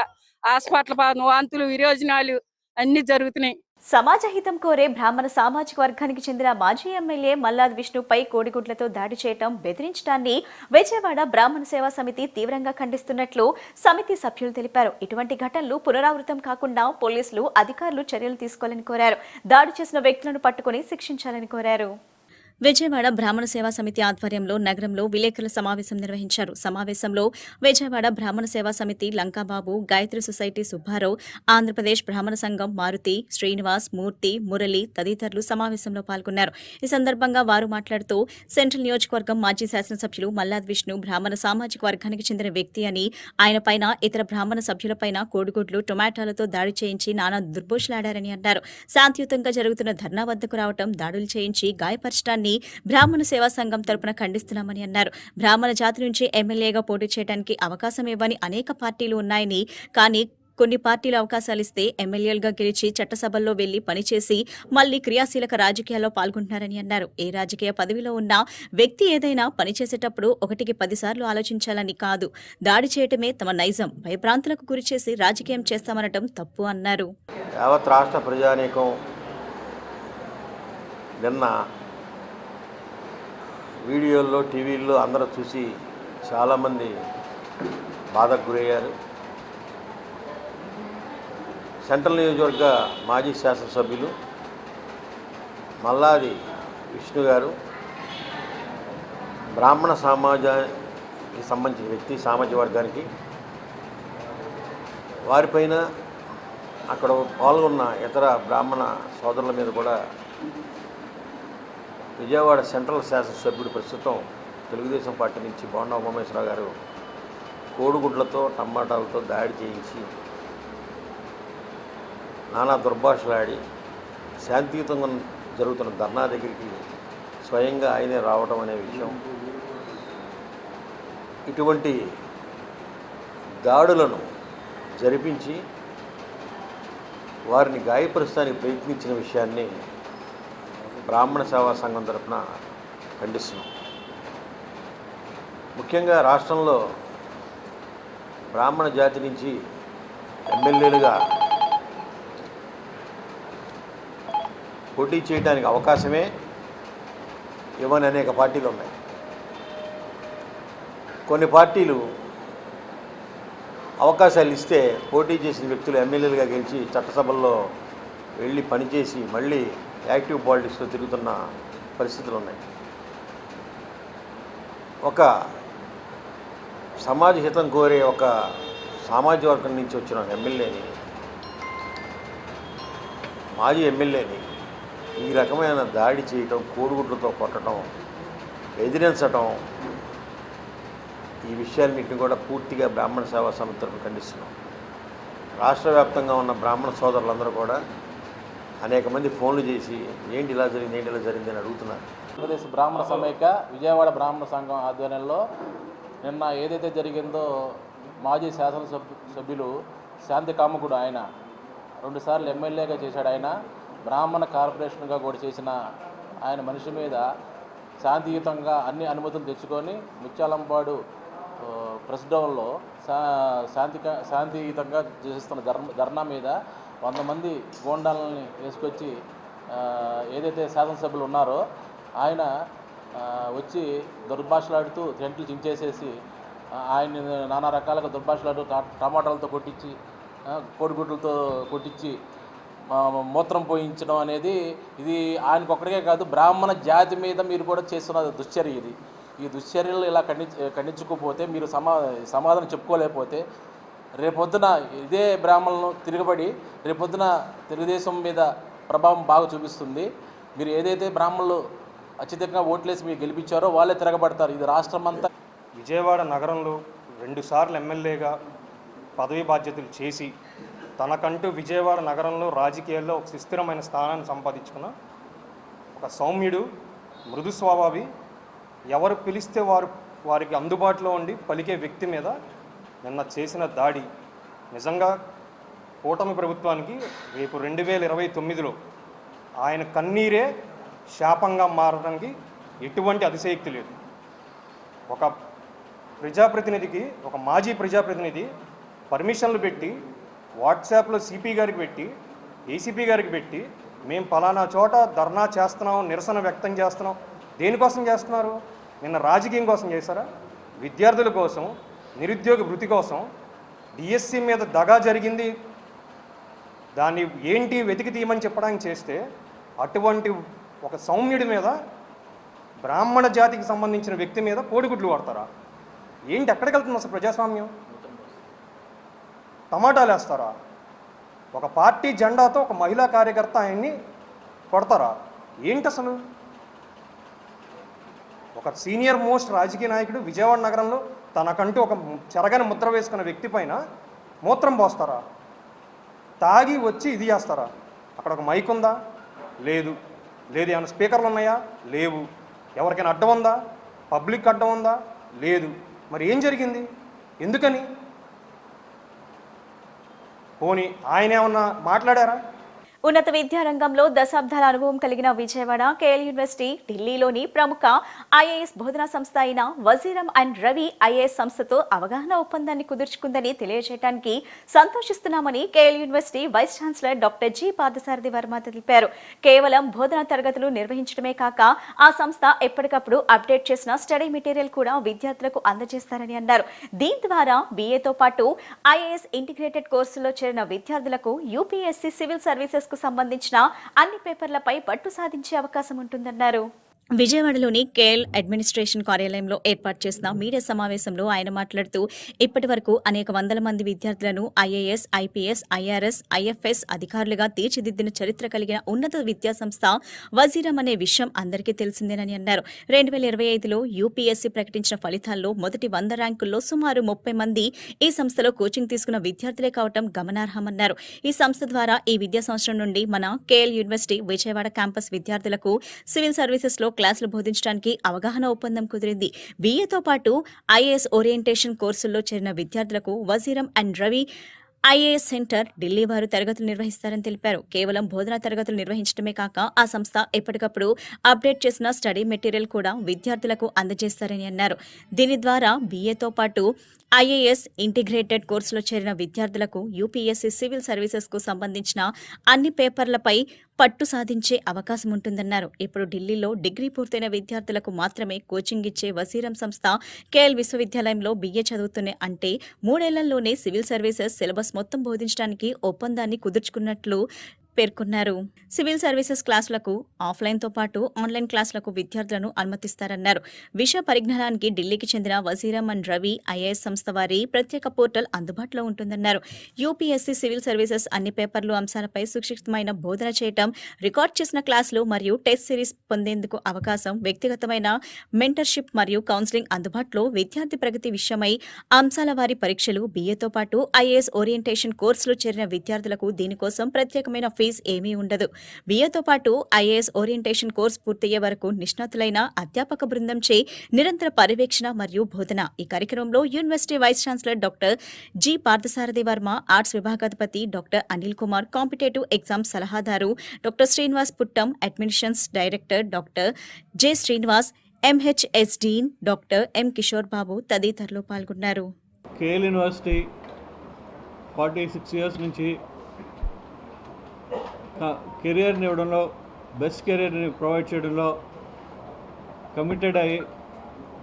హాస్పిటల్ వాంతులు, విరోజనాలు అన్ని జరుగుతున్నాయి. సమాజ హితం కోరే బ్రాహ్మణ సామాజిక వర్గానికి చెందిన మాజీ ఎమ్మెల్యే మల్లాద్ విష్ణుపై కోడిగుడ్లతో దాడి చేయడం, బెదిరించడాన్ని విజయవాడ బ్రాహ్మణ సేవా సమితి తీవ్రంగా ఖండిస్తున్నట్లు సమితి సభ్యులు తెలిపారు. ఇటువంటి ఘటనలు పునరావృతం కాకుండా పోలీసులు, అధికారులు చర్యలు తీసుకోవాలని కోరారు. దాడి చేసిన వ్యక్తులను పట్టుకుని శిక్షించాలని కోరారు. విజయవాడ బ్రాహ్మణ సేవా సమితి ఆధ్వర్యంలో నగరంలో విలేకరుల సమావేశం నిర్వహించారు. సమావేశంలో విజయవాడ బ్రాహ్మణ సేవా సమితి లంకాబాబు, గాయత్రి సొసైటీ సుబ్బారావు, ఆంధ్రప్రదేశ్ బ్రాహ్మణ సంఘం మారుతి, శ్రీనివాస్, మూర్తి, మురళి తదితరులు సమావేశంలో పాల్గొన్నారు. ఈ సందర్భంగా వారు మాట్లాడుతూ సెంట్రల్ నియోజకవర్గం మాజీ శాసనసభ్యులు మల్లాద్ విష్ణు బ్రాహ్మణ సామాజిక వర్గానికి చెందిన వ్యక్తి అని, ఆయనపైన ఇతర బ్రాహ్మణ సభ్యులపైన కోడిగుడ్లు, టొమాటోలతో దాడి చేయించి నానా దుర్భోషలాడారని అన్నారు. శాంతియుతంగా జరుగుతున్న ధర్నా వద్దకు రావడం, దాడులు చేయించి గాయపరచడాన్ని బ్రాహ్మణ సేవా సంఘం తరపున ఖండిస్తున్నామని అన్నారు. బ్రాహ్మణ జాతి నుంచి ఎమ్మెల్యేగా పోటీ చేయడానికి అవకాశం ఇవ్వని అనేక పార్టీలు ఉన్నాయని, కానీ కొన్ని పార్టీలు అవకాశాలు ఇస్తే ఎమ్మెల్యేలుగా గెలిచి చట్టసభల్లో వెళ్లి పనిచేసి మళ్లీ క్రియాశీలక రాజకీయాల్లో పాల్గొంటున్నారని అన్నారు. ఏ రాజకీయ పదవిలో ఉన్న వ్యక్తి ఏదైనా పనిచేసేటప్పుడు 1కి 10 సార్లు ఆలోచించాలని కాదు, దాడి చేయటమే తమ నైజం, భయభ్రాంతులకు గురిచేసి రాజకీయం చేస్తామనటం తప్పు అన్నారు. యావత్ రాష్ట్ర ప్రజానీకం నిన్న వీడియోల్లో టీవీల్లో అందరూ చూసి చాలామంది బాధకు గురయ్యారు. సెంట్రల్ నియోజకవర్గ మాజీ శాసనసభ్యులు మల్లాది విష్ణు గారు బ్రాహ్మణ సమాజానికి సంబంధించిన వ్యక్తి, సామాజిక వర్గానికి, వారిపైన అక్కడ పాల్గొన్న ఇతర బ్రాహ్మణ సోదరుల మీద కూడా విజయవాడ సెంట్రల్ శాసనసభ్యుడు ప్రస్తుతం తెలుగుదేశం పార్టీ నుంచి బోండా ఉమామేశ్వరరావు గారు కోడిగుడ్లతో టమాటాలతో దాడి చేయించి నానా దుర్భాషలాడి శాంతియుతంగా జరుగుతున్న ధర్నా దగ్గరికి స్వయంగా ఆయనే రావడం అనే విషయం, ఇటువంటి దాడులను జరిపించి వారిని గాయపరుస్తానికి ప్రయత్నించిన విషయాన్ని బ్రాహ్మణ సేవా సంఘం తరఫున ఖండిస్తున్నాం. ముఖ్యంగా రాష్ట్రంలో బ్రాహ్మణ జాతి నుంచి ఎమ్మెల్యేలుగా పోటీ చేయడానికి అవకాశమే ఇవ్వని అనేక పార్టీలు ఉన్నాయి. కొన్ని పార్టీలు అవకాశాలు ఇస్తే పోటీ చేసిన వ్యక్తులు ఎమ్మెల్యేలుగా గెలిచి చట్టసభల్లో వెళ్ళి పనిచేసి మళ్ళీ యాక్టివ్ పాలిటిక్స్లో తిరుగుతున్న పరిస్థితులు ఉన్నాయి. ఒక సమాజ హితం కోరే ఒక సామాజిక వర్గం నుంచి వచ్చిన ఎమ్మెల్యేని, మాజీ ఎమ్మెల్యేని ఈ రకమైన దాడి చేయటం, కోడిగుడ్లతో కొట్టడం, బెదిరించటం, ఈ విషయాలన్నింటినీ కూడా పూర్తిగా బ్రాహ్మణ సేవా సమితి తరఫున ఖండిస్తున్నాం. రాష్ట్ర వ్యాప్తంగా ఉన్న బ్రాహ్మణ సోదరులందరూ కూడా అనేక మంది ఫోన్లు చేసి ఏంటి ఇలా జరిగింది, ఏంటి ఇలా జరిగింది అని అడుగుతున్నారు. ఆంధ్రప్రదేశ్ బ్రాహ్మణ సమైక్య విజయవాడ బ్రాహ్మణ సంఘం ఆధ్వర్యంలో నిన్న ఏదైతే జరిగిందో మాజీ శాసనసభ్యులు శాంతి కామకుడు ఆయన 2 సార్లు ఎమ్మెల్యేగా చేశాడు. ఆయన బ్రాహ్మణ కార్పొరేషన్గా కూడా చేసిన ఆయన మనిషి మీద శాంతియుతంగా అన్ని అనుమతులు తెచ్చుకొని ముత్యాలంపాడు ప్రెసిడెంట్లో శాంతియుతంగా చేస్తున్న ధర్నా మీద 100 మంది గోండాలని వేసుకొచ్చి ఏదైతే శాసనసభ్యులు ఉన్నారో ఆయన వచ్చి దుర్భాషలాడుతూ టెంట్లు చించేసేసి ఆయన్ని నానా రకాలుగా దుర్భాషలాడుతూ టమాటాలతో కొట్టించి, కోడిగుడ్లతో కొట్టించి మూత్రం పోయించడం అనేది ఇది ఆయనకు ఒక్కడికే కాదు, బ్రాహ్మణ జాతి మీద మీరు కూడా చేస్తున్న దుశ్చర్య ఇది. ఈ దుశ్చర్యలు ఇలా ఖండించుకోకపోతే, మీరు సమాధానం చెప్పుకోలేకపోతే రేపొద్దున ఇదే బ్రాహ్మణులను తిరగబడి రేపొద్దున తెలుగుదేశం మీద ప్రభావం బాగా చూపిస్తుంది. మీరు ఏదైతే బ్రాహ్మణులు అత్యధికంగా ఓట్లేసి మీరు గెలిపించారో వాళ్ళే తిరగబడతారు. ఇది రాష్ట్రం అంతా. విజయవాడ నగరంలో 2 సార్లు ఎమ్మెల్యేగా పదవి బాధ్యతలు చేసి తనకంటూ విజయవాడ నగరంలో రాజకీయాల్లో ఒక సుస్థిరమైన స్థానాన్ని సంపాదించుకున్న ఒక సౌమ్యుడు, మృదు స్వభావి, ఎవరు పిలిస్తే వారికి అందుబాటులో ఉండి పలికే వ్యక్తి మీద నిన్న చేసిన దాడి నిజంగా కూటమి ప్రభుత్వానికి రేపు 2029లో ఆయన కన్నీరే శాపంగా మారడానికి ఎటువంటి అతిశయోక్తి లేదు. ఒక ప్రజాప్రతినిధికి, ఒక మాజీ ప్రజాప్రతినిధి పర్మిషన్లు పెట్టి వాట్సాప్లో సిపి గారికి పెట్టి, ఏసీపీ గారికి పెట్టి, మేము పలానా చోట ధర్నా చేస్తున్నాం, నిరసన వ్యక్తం చేస్తున్నాం. దేనికోసం చేస్తున్నారు? నిన్న రాజకీయం కోసం చేశారా? విద్యార్థుల కోసం, నిరుద్యోగ భృతి కోసం, డిఎస్సి మీద దగా జరిగింది, దాన్ని ఏంటి వెతికి తీయమని చెప్పడానికి చేస్తే అటువంటి ఒక సౌమ్యుడి మీద, బ్రాహ్మణ జాతికి సంబంధించిన వ్యక్తి మీద కోడిగుడ్లు వాడతారా? ఏంటి? ఎక్కడికి వెళ్తుంది అసలు ప్రజాస్వామ్యం? టమాటాలు వేస్తారా? ఒక పార్టీ జెండాతో ఒక మహిళా కార్యకర్త ఆయన్ని కొడతారా? ఏంటి అసలు? ఒక సీనియర్ మోస్ట్ రాజకీయ నాయకుడు విజయవాడ నగరంలో తనకంటూ ఒక చెరగని ముద్ర వేసుకున్న వ్యక్తి పైన మూత్రం పోస్తారా? తాగి వచ్చి ఇది చేస్తారా? అక్కడ ఒక మైక్ ఉందా? లేదు. ఏమైనా స్పీకర్లు ఉన్నాయా? లేవు. ఎవరికైనా అడ్డం ఉందా? పబ్లిక్ అడ్డం ఉందా? లేదు. మరి ఏం జరిగింది? ఎందుకని? పోనీ ఆయన ఏమన్నా మాట్లాడారా? ఉన్నత విద్యారంగంలో దశాబ్దాల అనుభవం కలిగిన విజయవాడ కేఎల్ యూనివర్సిటీ ఢిల్లీలోని ప్రముఖ ఐఏఎస్ బోధనా సంస్థ అయిన వజీరం అండ్ రవి ఐఏఎస్ సంస్థతో అవగాహన ఒప్పందాన్ని కుదుర్చుకుందని తెలియజేయడానికి సంతోషిస్తున్నామని KL university vice chancellor doctor G Parthasarathi Varma తెలిపారు. కేవలం బోధనా తరగతులు నిర్వహించడమే కాక ఆ సంస్థ ఎప్పటికప్పుడు అప్డేట్ చేసిన స్టడీ మెటీరియల్ కూడా విద్యార్థులకు అందజేస్తారని అన్నారు. దీని ద్వారా BAతో పాటు ఐఏఎస్ ఇంటిగ్రేటెడ్ కోర్సులో చేరిన విద్యార్థులకు UPSC సివిల్ సర్వీసెస్ కు సంబంధించిన అన్ని పేపర్లపై పట్టు సాధించే అవకాశం ఉంటుందన్నారు. విజయవాడలోని కేఎల్ అడ్మినిస్ట్రేషన్ కార్యాలయంలో ఏర్పాటు చేసిన మీడియా సమావేశంలో ఆయన మాట్లాడుతూ ఇప్పటి వరకు అనేక వందల మంది విద్యార్థులను IAS, IPS, IRS, IFS అధికారులుగా తీర్చిదిద్దిన చరిత్ర కలిగిన ఉన్నత విద్యా సంస్థ వజీరం అనే విషయం అందరికీ తెలిసిందేనని అన్నారు. 2025లో UPSC ప్రకటించిన ఫలితాల్లో మొదటి 100 ర్యాంకుల్లో సుమారు 30 మంది ఈ సంస్థలో కోచింగ్ తీసుకున్న విద్యార్థులే కావటం గమనార్హమన్నారు. ఈ సంస్థ ద్వారా ఈ విద్యా సంవత్సరం నుండి మన కేఎల్ యూనివర్సిటీ విజయవాడ క్యాంపస్ విద్యార్థులకు సివిల్ సర్వీసెస్ లో క్లాసులు బోధించడానికి అవగాహన ఒప్పందం కుదిరింది. BAతో పాటు IAS ఓరియంటేషన్ కోర్సుల్లో చేరిన విద్యార్థులకు Vajiram and Ravi IAS centre Delhi వారు తరగతులు నిర్వహిస్తారని తెలిపారు. కేవలం బోధనా తరగతులు నిర్వహించడమే కాక ఆ సంస్థ ఎప్పటికప్పుడు అప్డేట్ చేసిన స్టడీ మెటీరియల్ కూడా విద్యార్థులకు అందజేస్తారని అన్నారు. దీని ద్వారా BAతో పాటు IAS ఇంటిగ్రేటెడ్ కోర్సులో చేరిన విద్యార్థులకు UPSC సివిల్ సర్వీసెస్ కు సంబంధించిన అన్ని పేపర్లపై పట్టు సాధించే అవకాశం ఉంటుందన్నారు. ఇప్పుడు ఢిల్లీలో డిగ్రీ పూర్తయిన విద్యార్థులకు మాత్రమే కోచింగ్ ఇచ్చే వజీరం సంస్థ కేఎల్ విశ్వవిద్యాలయంలో BA చదువుతూనే అంటే 3 ఏళ్లలోనే సివిల్ సర్వీసెస్ సిలబస్ మొత్తం బోధించడానికి ఒప్పందాన్ని కుదుర్చుకున్నట్లు పేర్కొన్నారు. సివిల్ సర్వీసెస్ క్లాసులకు ఆఫ్లైన్తో పాటు ఆన్లైన్ క్లాసులకు విద్యార్థులను అనుమతిస్తారన్నారు. విషయ పరిజ్ఞానానికి ఢిల్లీకి చెందిన వజీరం అండ్ రవి IAS సంస్థ వారి ప్రత్యేక పోర్టల్ అందుబాటులో ఉంటుందన్నారు. UPSC సివిల్ సర్వీసెస్ అన్ని పేపర్లు అంశాలపై సుశిక్షితమైన బోధన చేయటం, రికార్డ్ చేసిన క్లాసులు మరియు టెస్ట్ సిరీస్ పొందేందుకు అవకాశం, వ్యక్తిగతమైన మెంటర్షిప్ మరియు కౌన్సిలింగ్ అందుబాటులో, విద్యార్థి ప్రగతి విషయమై అంశాల వారి పరీక్షలు, BAతో పాటు IAS ఓరియంటేషన్ కోర్సులో చేరిన విద్యార్థులకు దీనికోసం ప్రత్యేకమైన ఫీజు ఏమీ ఉండదు. BAతో పాటు IAS ఓరియంటేషన్ కోర్సు పూర్తయ్యే వరకు నిష్ణాతులైన అధ్యాపక బృందంచే నిరంతర పర్యవేక్షణ మరియు బోధన. ఈ కార్యక్రమంలో university vice chancellor doctor G Parthasarathi Varma, arts విభాగాధిపతి doctor Anil Kumar, competitive exam సలహాదారు doctor Srinivas Puttam, admissions director doctor J Srinivas, MHS dean doctor M Kishore Babu తదితరులు పాల్గొన్నారు. కేఎల్ యూనివర్సిటీ 46 ఇయర్స్ నుంచి కెరియర్ని ఇవ్వడంలో, బెస్ట్ కెరియర్ని ప్రొవైడ్ చేయడంలో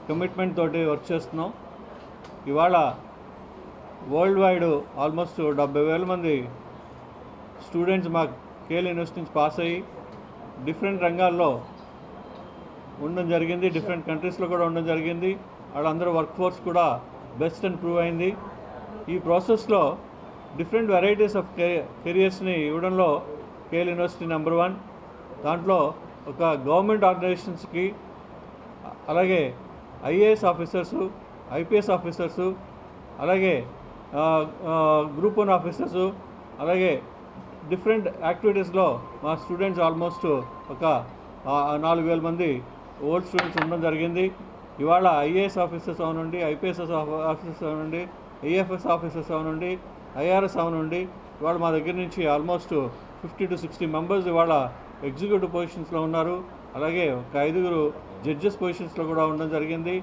కమిట్మెంట్ తోటి వర్క్ చేస్తున్నాం. ఇవాళ వరల్డ్ వైడ్ ఆల్మోస్ట్ 70,000 మంది స్టూడెంట్స్ మా కేఎల్ యూనివర్సిటీ నుంచి పాస్ అయ్యి డిఫరెంట్ రంగాల్లో ఉండడం జరిగింది, డిఫరెంట్ కంట్రీస్లో కూడా ఉండడం జరిగింది. వాళ్ళందరూ వర్క్ ఫోర్స్ కూడా బెస్ట్ అని ప్రూవ్ అయింది. ఈ ప్రాసెస్లో డిఫరెంట్ వెరైటీస్ ఆఫ్ కెరియర్స్ని ఇవ్వడంలో కేఎల్ యూనివర్సిటీ నెంబర్ 1. దాంట్లో ఒక గవర్నమెంట్ ఆర్గనైజేషన్స్కి, అలాగే IAS ఆఫీసర్సు, IPS ఆఫీసర్సు, అలాగే గ్రూప్ 1 ఆఫీసర్సు, అలాగే డిఫరెంట్ యాక్టివిటీస్లో మా స్టూడెంట్స్ ఆల్మోస్ట్ ఒక 4,000 మంది ఓల్డ్ స్టూడెంట్స్ ఉండడం జరిగింది. ఇవాళ IAS ఆఫీసర్స్ అవనండి, IPS ఆఫీసర్స్ అవనండి, AFS ఆఫీసర్స్ అవనండి, IRS అవనండి, ఇవాళ మా దగ్గర నుంచి ఆల్మోస్ట్ 50 to 60 మెంబర్స్ ఇవాళ ఎగ్జిక్యూటివ్ పొజిషన్స్లో ఉన్నారు. అలాగే ఒక 5 జడ్జెస్ పొజిషన్స్లో కూడా ఉండడం జరిగింది.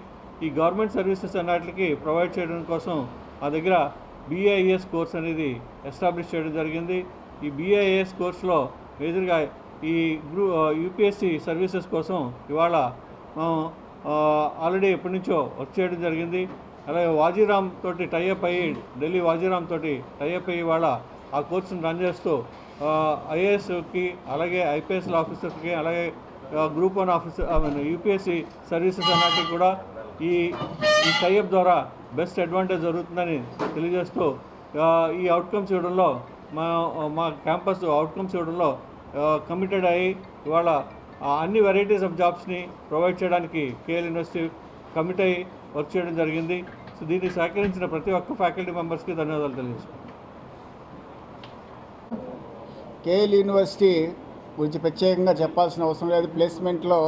ఈ గవర్నమెంట్ సర్వీసెస్ అన్నిటికీ ప్రొవైడ్ చేయడం కోసం మా దగ్గర BAIS కోర్స్ అనేది ఎస్టాబ్లిష్ చేయడం జరిగింది. ఈ BAIS కోర్సులో మేజర్గా ఈ UPSC సర్వీసెస్ కోసం ఇవాళ మనం ఆల్రెడీ ఎప్పటి నుంచో వర్క్ చేయడం జరిగింది. అలాగే వాజీరామ్ తోటి టైఅప్ అయ్యి, ఢిల్లీ వాజీరామ్ తోటి టైఅప్ అయ్యి ఇవాళ ఆ కోర్సును రన్ చేస్తూ IASకి, అలాగే IPS ఆఫీసర్స్కి, అలాగే గ్రూప్ 1 ఆఫీసర్ UPSC సర్వీసెస్ అన్నిటికీ కూడా ఈ టైఅప్ ద్వారా బెస్ట్ అడ్వాంటేజ్ జరుగుతుందని తెలియజేస్తూ ఈ అవుట్కమ్స్ ఇవ్వడంలో మా క్యాంపస్ అవుట్కమ్స్ ఇవ్వడంలో కమిటెడ్ అయ్యి ఇవాళ అన్ని వెరైటీస్ ఆఫ్ జాబ్స్ని ప్రొవైడ్ చేయడానికి కేఎల్ యూనివర్సిటీ కమిట్ అయ్యి వర్క్ చేయడం జరిగింది. సో దీన్ని సహకరించిన ప్రతి ఒక్క ఫ్యాకల్టీ మెంబర్స్కి ధన్యవాదాలు తెలియజేస్తున్నాను. కేఎల్ యూనివర్సిటీ గురించి ప్రత్యేకంగా చెప్పాల్సిన అవసరం లేదు. ప్లేస్మెంట్లో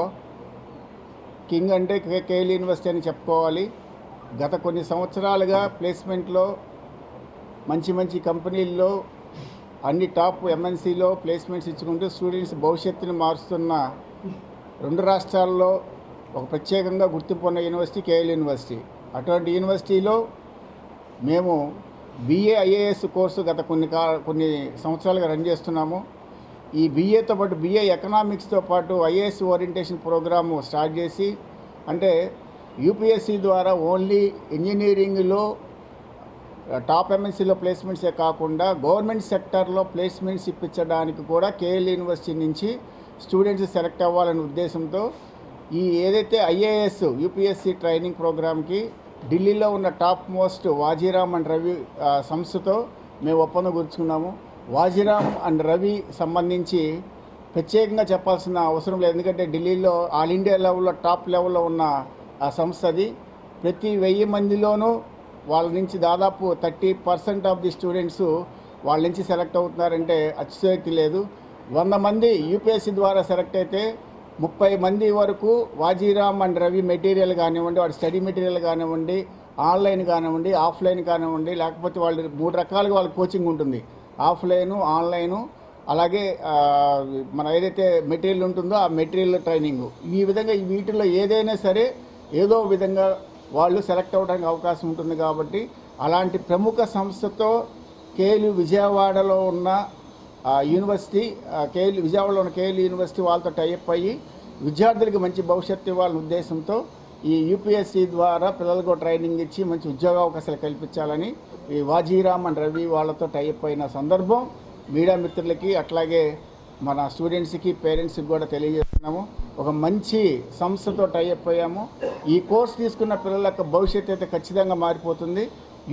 కింగ్ అంటే కేఎల్ యూనివర్సిటీ అని చెప్పుకోవాలి. గత కొన్ని సంవత్సరాలుగా ప్లేస్మెంట్లో మంచి మంచి కంపెనీల్లో అన్ని టాప్ ఎంఎన్సీలో ప్లేస్మెంట్స్ ఇచ్చుకుంటూ స్టూడెంట్స్ భవిష్యత్తుని మారుస్తున్న 2 రాష్ట్రాల్లో ఒక ప్రత్యేకంగా గుర్తింపు ఉన్న యూనివర్సిటీ కేఎల్ యూనివర్సిటీ. అటువంటి యూనివర్సిటీలో మేము BA IAS కోర్సు గత కొన్ని సంవత్సరాలుగా రన్ చేస్తున్నాము. ఈ BAతో పాటు BA ఎకనామిక్స్తో పాటు IAS ఓరియంటేషన్ ప్రోగ్రాము స్టార్ట్ చేసి, అంటే UPSC ద్వారా ఓన్లీ ఇంజనీరింగ్లో టాప్ MNCలో ప్లేస్మెంట్సే కాకుండా గవర్నమెంట్ సెక్టర్లో ప్లేస్మెంట్స్ ఇప్పించడానికి కూడా కేఎల్ యూనివర్సిటీ నుంచి స్టూడెంట్స్ సెలెక్ట్ అవ్వాలనే ఉద్దేశంతో ఈ ఏదైతే IAS UPSC ట్రైనింగ్ ప్రోగ్రామ్కి ఢిల్లీలో ఉన్న top most Vajiram and Ravi సంస్థతో మేము ఒప్పందం కూర్చుకున్నాము. వాజీరామ్ అండ్ రవి సంబంధించి ప్రత్యేకంగా చెప్పాల్సిన అవసరం లేదు, ఎందుకంటే ఢిల్లీలో ఆల్ ఇండియా లెవెల్లో టాప్ లెవెల్లో ఉన్న ఆ సంస్థ అది. ప్రతి 1000 మందిలోనూ వాళ్ళ నుంచి దాదాపు 30% ఆఫ్ ది స్టూడెంట్స్ వాళ్ళ నుంచి సెలెక్ట్ అవుతున్నారంటే అతిశయోక్తి లేదు. 100 మంది UPSC ద్వారా సెలెక్ట్ అయితే 30 మంది వరకు వాజీరామ్ అండ్ రవి మెటీరియల్ కానివ్వండి, వాడి స్టడీ మెటీరియల్ కానివ్వండి, ఆన్లైన్ కానివ్వండి, ఆఫ్లైన్ కానివ్వండి, లేకపోతే వాళ్ళు 3 రకాలుగా వాళ్ళ కోచింగ్ ఉంటుంది, ఆఫ్లైను, ఆన్లైను, అలాగే మన ఏదైతే మెటీరియల్ ఉంటుందో ఆ మెటీరియల్ ట్రైనింగ్. ఈ విధంగా వీటిల్లో ఏదైనా సరే ఏదో విధంగా వాళ్ళు సెలెక్ట్ అవ్వడానికి అవకాశం ఉంటుంది. కాబట్టి అలాంటి ప్రముఖ సంస్థతో కేఎల్ విజయవాడలో ఉన్న యూనివర్సిటీ, విజయవాడలో ఉన్న కేఎల్ యూనివర్సిటీ వాళ్ళతో టైఅప్ అయ్యి విద్యార్థులకి మంచి భవిష్యత్తు ఇవ్వాలనే ఉద్దేశంతో ఈ UPSC ద్వారా పిల్లలకు ట్రైనింగ్ ఇచ్చి మంచి ఉద్యోగ అవకాశాలు కల్పించాలని ఈ వాజీరామ్ అండ్ రవి వాళ్ళతో టైఅప్ అయిన సందర్భం మీడియా మిత్రులకి, అట్లాగే మన స్టూడెంట్స్కి, పేరెంట్స్కి కూడా తెలియజేస్తున్నాము. ఒక మంచి సంస్థతో టైఅప్ అయ్యాము. ఈ కోర్స్ తీసుకున్న పిల్లల యొక్క భవిష్యత్తు అయితే ఖచ్చితంగా మారిపోతుంది.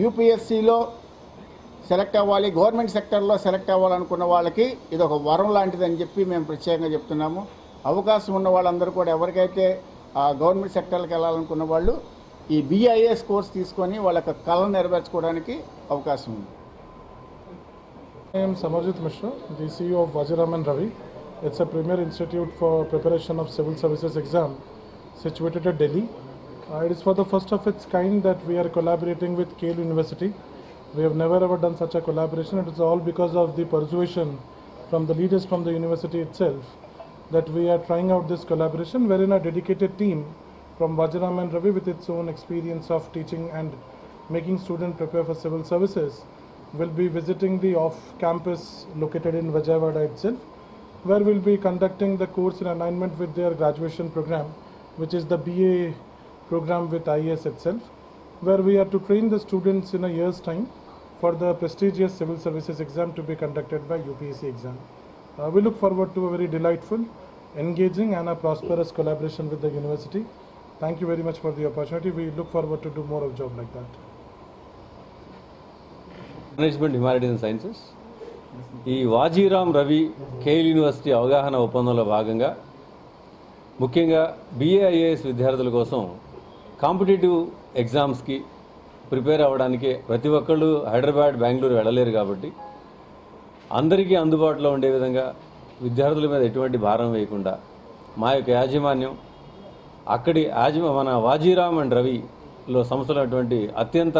UPSCలో సెలెక్ట్ అవ్వాలి, గవర్నమెంట్ సెక్టర్లో సెలెక్ట్ అవ్వాలనుకున్న వాళ్ళకి ఇది ఒక వరం లాంటిదని చెప్పి మేము ప్రత్యేకంగా చెప్తున్నాము. అవకాశం ఉన్న వాళ్ళందరూ కూడా ఎవరికైతే గవర్నమెంట్ సెక్టర్కి వెళ్ళాలనుకున్న వాళ్ళు ఈ BIS కోర్స్ తీసుకొని వాళ్ళ యొక్క కళను నెరవేర్చుకోవడానికి అవకాశం ఉంది. I am Samarjit Mishra, the CEO of Vajiram and Ravi. It's a premier institute for preparation of civil services exam situated at Delhi. It is for the first of its kind that we are collaborating with KL University. We have never ever done such a collaboration. It is all because of the persuasion from the leaders from the university itself that we are trying out this collaboration, wherein a dedicated team from Vajiram and Ravi with its own experience of teaching and making students prepare for civil services will be visiting the off-campus located in Vijayawada itself, where we'll be conducting the course in alignment with their graduation program, which is the BA program with IAS itself, where we are to train the students in a year's time for the prestigious civil services exam to be conducted by UPSC exam. We look forward to a very delightful, engaging and a prosperous collaboration with the university. Thank you very much for the opportunity. We look forward to do more of job like that. Management humanities and sciences ఈ Vajiram Ravi KL university అవగాహన ఒప్పందంలో భాగంగా ముఖ్యంగా BA IAS విద్యార్థుల కోసం competitive ఎగ్జామ్స్కి prepare అవ్వడానికి ప్రతి ఒక్కళ్ళు హైదరాబాద్, బెంగళూరు వెళ్ళలేరు. కాబట్టి అందరికీ అందుబాటులో ఉండే విధంగా విద్యార్థుల మీద ఎటువంటి భారం వేయకుండా మా యొక్క యాజమాన్యం మన వాజీరామ్ అండ్ రవిలో సంస్థలైనటువంటి అత్యంత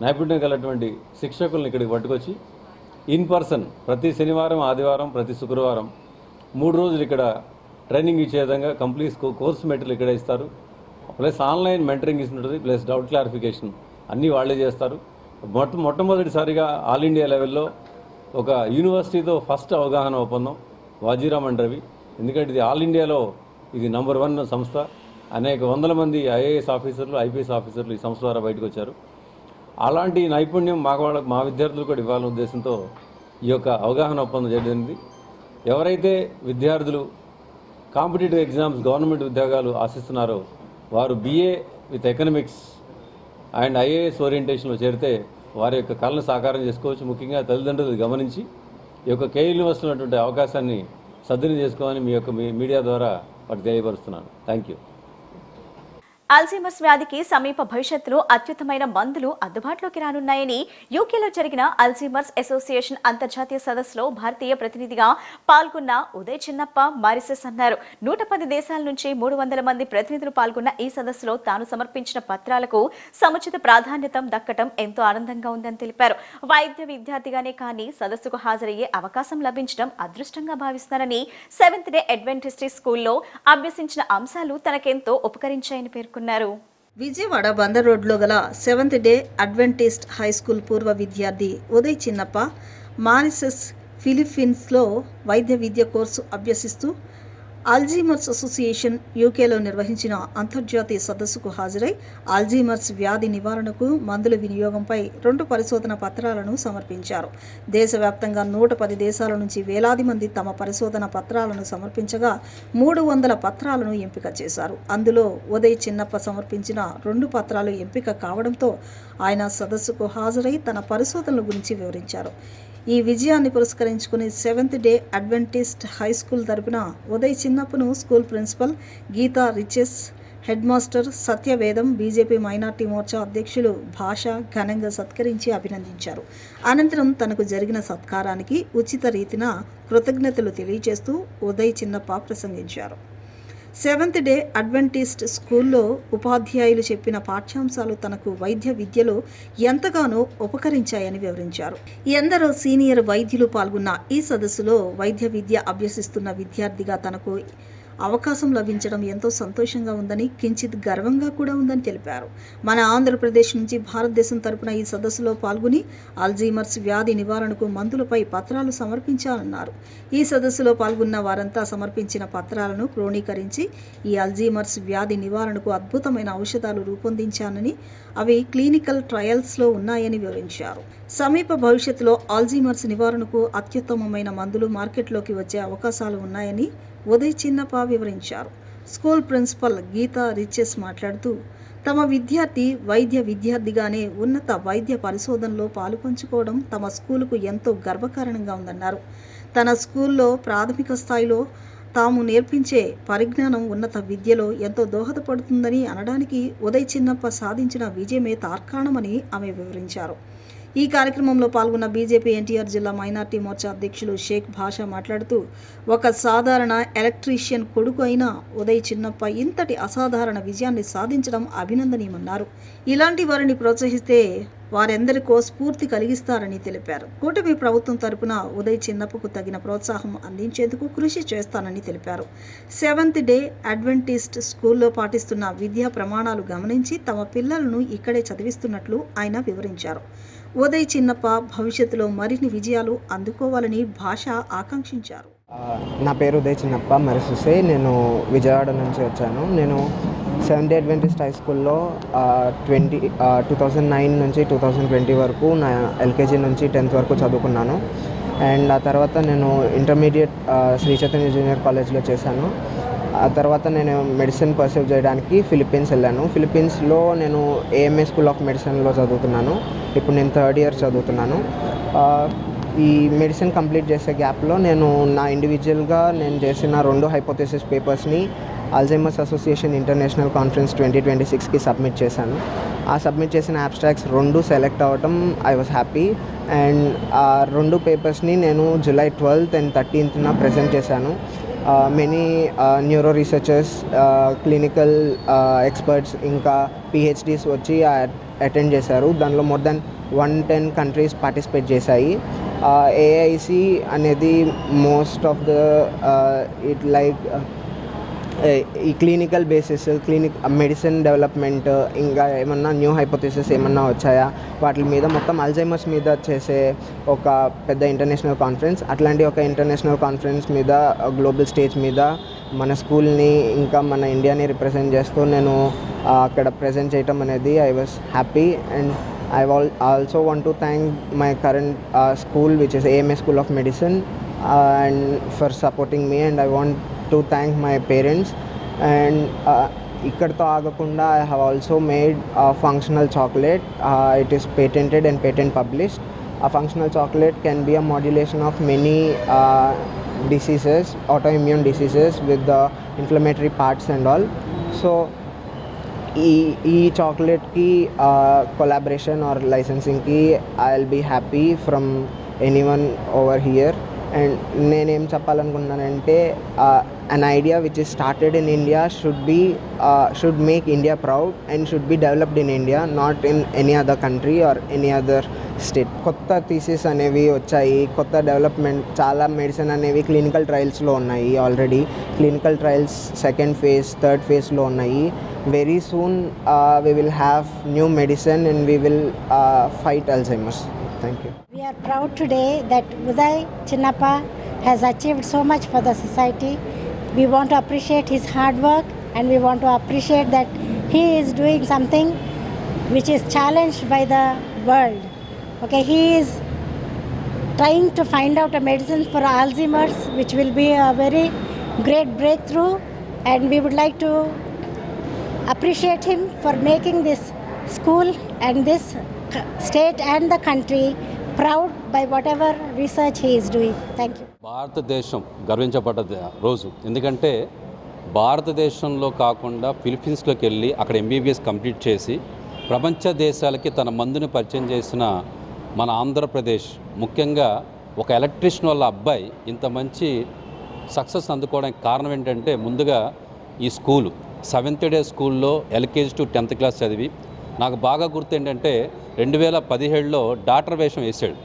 నైపుణ్యం కలిగినటువంటి శిక్షకులను ఇక్కడికి పట్టుకొచ్చి ఇన్ పర్సన్ ప్రతి శనివారం, ఆదివారం, ప్రతి శుక్రవారం 3 రోజులు ఇక్కడ ట్రైనింగ్ ఇచ్చే విధంగా కంప్లీట్ కోర్స్ మెటీరియల్ ఇక్కడ ఇస్తారు. ప్లస్ ఆన్లైన్ మెంటరింగ్ ఇస్తుంటుంది, ప్లస్ డౌట్ క్లారిఫికేషన్ అన్నీ వాళ్ళే చేస్తారు. మొట్టమొదటిసారిగా ఆల్ ఇండియా లెవెల్లో ఒక యూనివర్సిటీతో ఫస్ట్ అవగాహన ఒప్పందం వాజీరామ్ అండ్ రవి. ఎందుకంటే ఇది ఆల్ ఇండియాలో ఇది నంబర్ 1 సంస్థ. అనేక వందల మంది IAS ఆఫీసర్లు, IPS ఆఫీసర్లు ఈ సంస్థ ద్వారా బయటకు వచ్చారు. అలాంటి నైపుణ్యం మా విద్యార్థులు కూడా ఇవ్వాలనే ఉద్దేశంతో ఈ యొక్క అవగాహన ఒప్పందం జరిగింది. ఎవరైతే విద్యార్థులు కాంపిటేటివ్ ఎగ్జామ్స్, గవర్నమెంట్ ఉద్యోగాలు ఆశిస్తున్నారో వారు BA with economics and IAS ఓరియంటేషన్లో చేరితే వారి యొక్క కళను సాకారం చేసుకోవచ్చు. ముఖ్యంగా తల్లిదండ్రులు గమనించి ఈ యొక్క కేఎల్ యూనివర్సిటీలో ఉన్నటువంటి అవకాశాన్ని సద్వినియోగం చేసుకోవాలని మీ యొక్క మీడియా ద్వారా వాటికి తెలియపరుస్తున్నాను. Thank you. అల్జీమర్స్ వ్యాధికి సమీప భవిష్యత్తులో అత్యుత్తమైన మందులు అందుబాటులోకి రానున్నాయని యూకేలో జరిగిన అల్జీమర్స్ అసోసియేషన్ అంతర్జాతీయ సదస్సులో భారతీయ ప్రతినిధిగా పాల్గొన్న ఉదయ్ చిన్నప్ప మారిసెస్ అన్నారు. 110 దేశాల నుంచి 300 మంది ప్రతినిధులు పాల్గొన్న ఈ సదస్సులో తాను సమర్పించిన పత్రాలకు సముచిత ప్రాధాన్యత దక్కటం ఎంతో ఆనందంగా ఉందని తెలిపారు. వైద్య విద్యార్థిగానే కానీ సదస్సుకు హాజరయ్యే అవకాశం లభించడం అదృష్టంగా భావిస్తున్నారని 7th డే అడ్వెంటిస్ట్ స్కూల్లో అభ్యసించిన అంశాలు తనకెంతో ఉపకరించాయని పేర్కొన్నారు. విజయవాడ బందర్ రోడ్లో గల 7th day Adventist high school పూర్వ విద్యార్థి ఉదయ్ చిన్నప్ప మారిసెస్ ఫిలిప్పీన్స్లో వైద్య విద్య కోర్సు అభ్యసిస్తూ అల్జీమర్స్ అసోసియేషన్ యూకేలో నిర్వహించిన అంతర్జాతీయ సదస్సుకు హాజరై అల్జీమర్స్ వ్యాధి నివారణకు మందుల వినియోగంపై 2 పరిశోధన పత్రాలను సమర్పించారు. దేశవ్యాప్తంగా 110 దేశాల నుంచి వేలాది మంది తమ పరిశోధన పత్రాలను సమర్పించగా 300 పత్రాలను ఎంపిక చేశారు. అందులో ఉదయ్ చిన్నప్ప సమర్పించిన 2 పత్రాలు ఎంపిక కావడంతో ఆయన సదస్సుకు హాజరై తన పరిశోధనల గురించి వివరించారు. ఈ విజయాన్ని పురస్కరించుకుని 7th day Adventist high school తరపున ఉదయ్ చిన్నప్పను school principal Geeta Riches, head master Satyavedam, BJP minority morcha అధ్యక్షులు భాష ఘనంగా సత్కరించి అభినందించారు. అనంతరం తనకు జరిగిన సత్కారానికి ఉచిత రీతిన కృతజ్ఞతలు తెలియజేస్తూ ఉదయ్ చిన్నప్ప ప్రసంగించారు. 7th డే అడ్వెంటిస్ట్ స్కూల్లో ఉపాధ్యాయులు చెప్పిన పాఠ్యాంశాలు తనకు వైద్య విద్యలో ఎంతగానో ఉపకరించాయని వివరించారు. ఎందరో సీనియర్ వైద్యులు పాల్గొన్న ఈ సదస్సులో వైద్య విద్య అభ్యసిస్తున్న విద్యార్థిగా తనకు అవకాశం లభించడం ఎంతో సంతోషంగా ఉందని, కించిత్ గర్వంగా కూడా ఉందని తెలిపారు. మన ఆంధ్రప్రదేశ్ నుంచి భారతదేశం తరపున ఈ సదస్సులో పాల్గొని అల్జీమర్స్ వ్యాధి నివారణకు మందులపై పత్రాలు సమర్పించాలన్నారు. ఈ సదస్సులో పాల్గొన్న వారంతా సమర్పించిన పత్రాలను క్రోడీకరించి ఈ అల్జీమర్స్ వ్యాధి నివారణకు అద్భుతమైన ఔషధాలు రూపొందించానని, అవి క్లినికల్ ట్రయల్స్లో ఉన్నాయని వివరించారు. సమీప భవిష్యత్తులో అల్జీమర్స్ నివారణకు అత్యుత్తమమైన మందులు మార్కెట్లోకి వచ్చే అవకాశాలు ఉన్నాయని ఉదయ్ చిన్నప్ప వివరించారు. స్కూల్ ప్రిన్సిపల్ గీతా రిచెస్ మాట్లాడుతూ తమ విద్యార్థి వైద్య విద్యార్థిగానే ఉన్నత వైద్య పరిశోధనలో పాలుపంచుకోవడం తమ స్కూలుకు ఎంతో గర్వకారణంగా ఉందన్నారు. తన స్కూల్లో ప్రాథమిక స్థాయిలో తాము నేర్పించే పరిజ్ఞానం ఉన్నత విద్యలో ఎంతో దోహదపడుతుందని అనడానికి ఉదయ్ చిన్నప్ప సాధించిన విజయమే తార్కాణమని ఆమె వివరించారు. ఈ కార్యక్రమంలో పాల్గొన్న బీజేపీ ఎన్టీఆర్ జిల్లా మైనార్టీ మోర్చా అధ్యక్షులు షేక్ భాషా మాట్లాడుతూ ఒక సాధారణ ఎలక్ట్రీషియన్ కొడుకు అయిన ఉదయ్ చిన్నప్ప ఇంతటి అసాధారణ విజయాన్ని సాధించడం అభినందనీయమన్నారు. ఇలాంటి వారిని ప్రోత్సహిస్తే వారెందరికో స్ఫూర్తి కలిగిస్తారని తెలిపారు. కూటమి ప్రభుత్వం తరపున ఉదయ్ చిన్నప్పకు తగిన ప్రోత్సాహం అందించేందుకు కృషి చేస్తానని తెలిపారు. 7th డే అడ్వెంటిస్ట్ స్కూల్లో పాటిస్తున్న విద్యా ప్రమాణాలు గమనించి తమ పిల్లలను ఇక్కడే చదివిస్తున్నట్లు ఆయన వివరించారు. ఉదయ్ చిన్నప్ప భవిష్యత్తులో మరిన్ని విజయాలు అందుకోవాలని భాష ఆకాంక్షించారు. నా పేరు ఉదయ్ చిన్నప్ప మరిసుసే. నేను విజయవాడ నుంచి వచ్చాను. నేను 7th డే అడ్వెంటిస్ట్ హై స్కూల్లో 2009 నుంచి 2020 వరకు నా ఎల్కేజీ నుంచి 10th వరకు చదువుకున్నాను. అండ్ ఆ తర్వాత నేను ఇంటర్మీడియట్ శ్రీ చైతన్య జూనియర్ కాలేజ్లో చేశాను. ఆ తర్వాత నేను మెడిసిన్ పర్సీవ్ చేయడానికి ఫిలిప్పీన్స్ వెళ్ళాను. ఫిలిప్పీన్స్లో నేను ఏఎంఏ స్కూల్ ఆఫ్ మెడిసిన్లో చదువుతున్నాను. ఇప్పుడు నేను 3rd ఇయర్ చదువుతున్నాను. ఈ మెడిసిన్ కంప్లీట్ చేసే గ్యాప్లో నేను నా ఇండివిజువల్గా నేను చేసిన 2 హైపోథెసిస్ పేపర్స్ని అల్జీమర్స్ అసోసియేషన్ ఇంటర్నేషనల్ కాన్ఫరెన్స్ 2026కి సబ్మిట్ చేశాను. ఆ సబ్మిట్ చేసిన అబ్స్ట్రాక్ట్స్ 2 సెలెక్ట్ అవ్వటం ఐ వాజ్ హ్యాపీ. అండ్ ఆ 2 పేపర్స్ని నేను July 12th and 13th present చేశాను. Many neuro researchers, clinical experts, ఇంకా PhDs వచ్చి అటెండ్ చేశారు. దానిలో మోర్ దెన్ 110 కంట్రీస్ పార్టిసిపేట్ చేశాయి. AIC అనేది most of the it like ఈ క్లినికల్ బేసిస్, మెడిసిన్ డెవలప్మెంట్, ఇంకా ఏమన్నా న్యూ హైపోథెసిస్ ఏమన్నా వచ్చాయా వాటి మీద మొత్తం అల్జైమర్స్ మీద చేసే ఒక పెద్ద ఇంటర్నేషనల్ కాన్ఫరెన్స్. అట్లాంటి ఒక ఇంటర్నేషనల్ కాన్ఫరెన్స్ మీద గ్లోబల్ స్టేజ్ మీద మన స్కూల్ని ఇంకా మన ఇండియాని రిప్రజెంట్ చేస్తూ నేను అక్కడ ప్రజెంట్ చేయటం అనేది I was happy. And I also want to thank my current school, which is AMA School of Medicine, and for supporting me. And I want to thank my parents. And ikkadto agakunda I have also made a functional chocolate. It is patented and patent published. A functional chocolate can be a modulation of many diseases, autoimmune diseases with the inflammatory parts and all. So ఈ చాక్లెట్కి collaboration or లైసెన్సింగ్కి I will be happy from anyone over here. And నేనేం చెప్పాలనుకున్నానంటే an idea which is started in India should make India proud and should be developed in India, not in any other country or any other state. కొత్త thesis అనేవి వచ్చాయి, కొత్త development, చాలా medicine అనేవి clinical ట్రయల్స్లో ఉన్నాయి. Already clinical trials second phase, third ఫేజ్లో ఉన్నాయి. Very soon we will have new medicine and we will fight Alzheimer's. Thank you. We are proud today that Uday Chinnappa has achieved so much for the society. We want to appreciate his hard work and we want to appreciate that he is doing something which is challenged by the world. Okay, he is trying to find out a medicine for Alzheimer's, which will be a very great breakthrough, and we would like to appreciate him for making this school and this state and the country proud by whatever research he is doing. Thank you. భారతదేశం గర్వించబడ్డ రోజు, ఎందుకంటే భారతదేశంలో కాకుండా ఫిలిప్పీన్స్లోకి వెళ్ళి అక్కడ MBBS complete చేసి ప్రపంచ దేశాలకి తన మందుని పరిచయం చేసిన మన ఆంధ్రప్రదేశ్, ముఖ్యంగా ఒక ఎలక్ట్రీషియన్ వాళ్ళ అబ్బాయి ఇంత మంచి సక్సెస్ అందుకోవడానికి కారణం ఏంటంటే, ముందుగా ఈ స్కూలు 7th డే స్కూల్లో ఎల్కేజీ టు 10th క్లాస్ చదివి, నాకు బాగా గుర్తు ఏంటంటే 2017లో డాక్టర్ వేషం వేసాడు.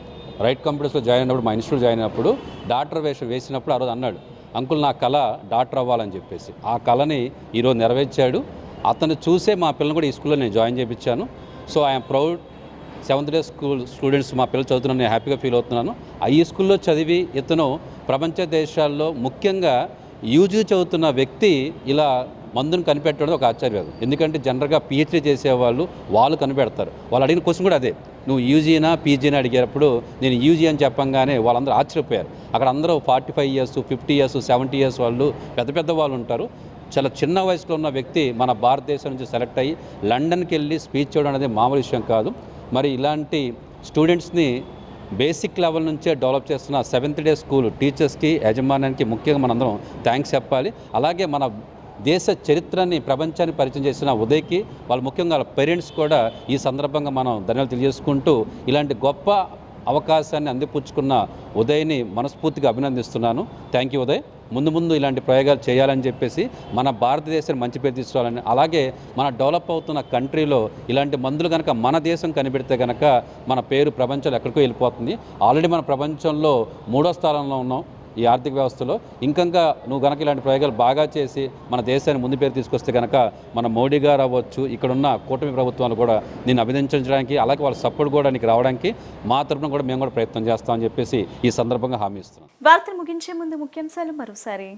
రైట్ కంప్యూటర్స్లో జాయిన్ అయినప్పుడు, మా ఇన్స్టిట్యూట్ జాయిన్ అయినప్పుడు డాక్టర్ వేషం వేసినప్పుడు ఆ రోజు అన్నాడు, అంకుల్ నా కళ డాక్టర్ అవ్వాలని చెప్పేసి. ఆ కళని ఈరోజు నెరవేర్చాడు. అతను చూసే మా పిల్లలు కూడా ఈ స్కూల్లో నేను జాయిన్ చేయించాను. So I'm proud. 7th day school students మా పిల్లలు చదువుతున్నాను, నేను హ్యాపీగా ఫీల్ అవుతున్నాను. ఈ స్కూల్లో చదివి ఇతను ప్రపంచ దేశాల్లో ముఖ్యంగా యూజీ చదువుతున్న వ్యక్తి ఇలా మందును కనిపెట్టడం ఒక ఆశ్చర్యం. ఎందుకంటే జనరల్గా పిహెచ్డీ చేసేవాళ్ళు వాళ్ళు కనిపెడతారు. వాళ్ళు అడిగిన క్వశ్చన్ కూడా అదే, నువ్వు యూజీనా పీజీనా అడిగేటప్పుడు నేను యూజీ అని చెప్పంగానే వాళ్ళందరూ ఆశ్చర్యపోయారు. అక్కడ అందరూ 45 years, 50 years, 70 years వాళ్ళు పెద్ద పెద్ద వాళ్ళు ఉంటారు. చాలా చిన్న వయసులో ఉన్న వ్యక్తి మన భారతదేశం నుంచి సెలెక్ట్ అయ్యి లండన్కి వెళ్ళి స్పీచ్ చేయడం అనేది మామూలు విషయం కాదు. మరి ఇలాంటి స్టూడెంట్స్ని బేసిక్ లెవెల్ నుంచే డెవలప్ చేస్తున్న 7th డే స్కూల్ టీచర్స్కి, యాజమాన్యానికి ముఖ్యంగా మనందరం థ్యాంక్స్ చెప్పాలి. అలాగే మన దేశ చరిత్రని ప్రపంచానికి పరిచయం చేసిన ఉదయ్కి, వాళ్ళ ముఖ్యంగా వాళ్ళ పేరెంట్స్ కూడా ఈ సందర్భంగా మనం ధన్యవాదాలు తెలియజేసుకుంటూ, ఇలాంటి గొప్ప అవకాశాన్ని అందిపుచ్చుకున్న ఉదయ్ని మనస్ఫూర్తిగా అభినందిస్తున్నాను. Thank you Uday. ముందు ముందు ఇలాంటి ప్రయోగాలు చేయాలని చెప్పేసి మన భారతదేశాన్ని మంచి పేరు తీసుకురావాలని, అలాగే మన డెవలప్ అవుతున్న కంట్రీలో ఇలాంటి మందులు కనుక మన దేశం కనిపెడితే కనుక మన పేరు ప్రపంచంలో ఎక్కడికో వెళ్ళిపోతుంది. ఆల్రెడీ మన ప్రపంచంలో 3వ స్థానంలో ఉన్నాం ఈ ఆర్థిక వ్యవస్థలో. ఇంకా నువ్వు కనుక ఇలాంటి ప్రయోగాలు బాగా చేసి మన దేశాన్ని ముందు పేరు తీసుకొస్తే కనుక మన మోడీ గారు అవ్వచ్చు, ఇక్కడున్న కూటమి ప్రభుత్వాలు కూడా నేను అభినందించడానికి, అలాగే వాళ్ళ సపోర్ట్ కూడా నీకు రావడానికి మా తరపున కూడా మేము కూడా ప్రయత్నం చేస్తామని చెప్పేసి ఈ సందర్భంగా హామీ ఇస్తున్నాం. వార్తలు ముగించే ముందు ముఖ్యాంశాలు మరోసారి.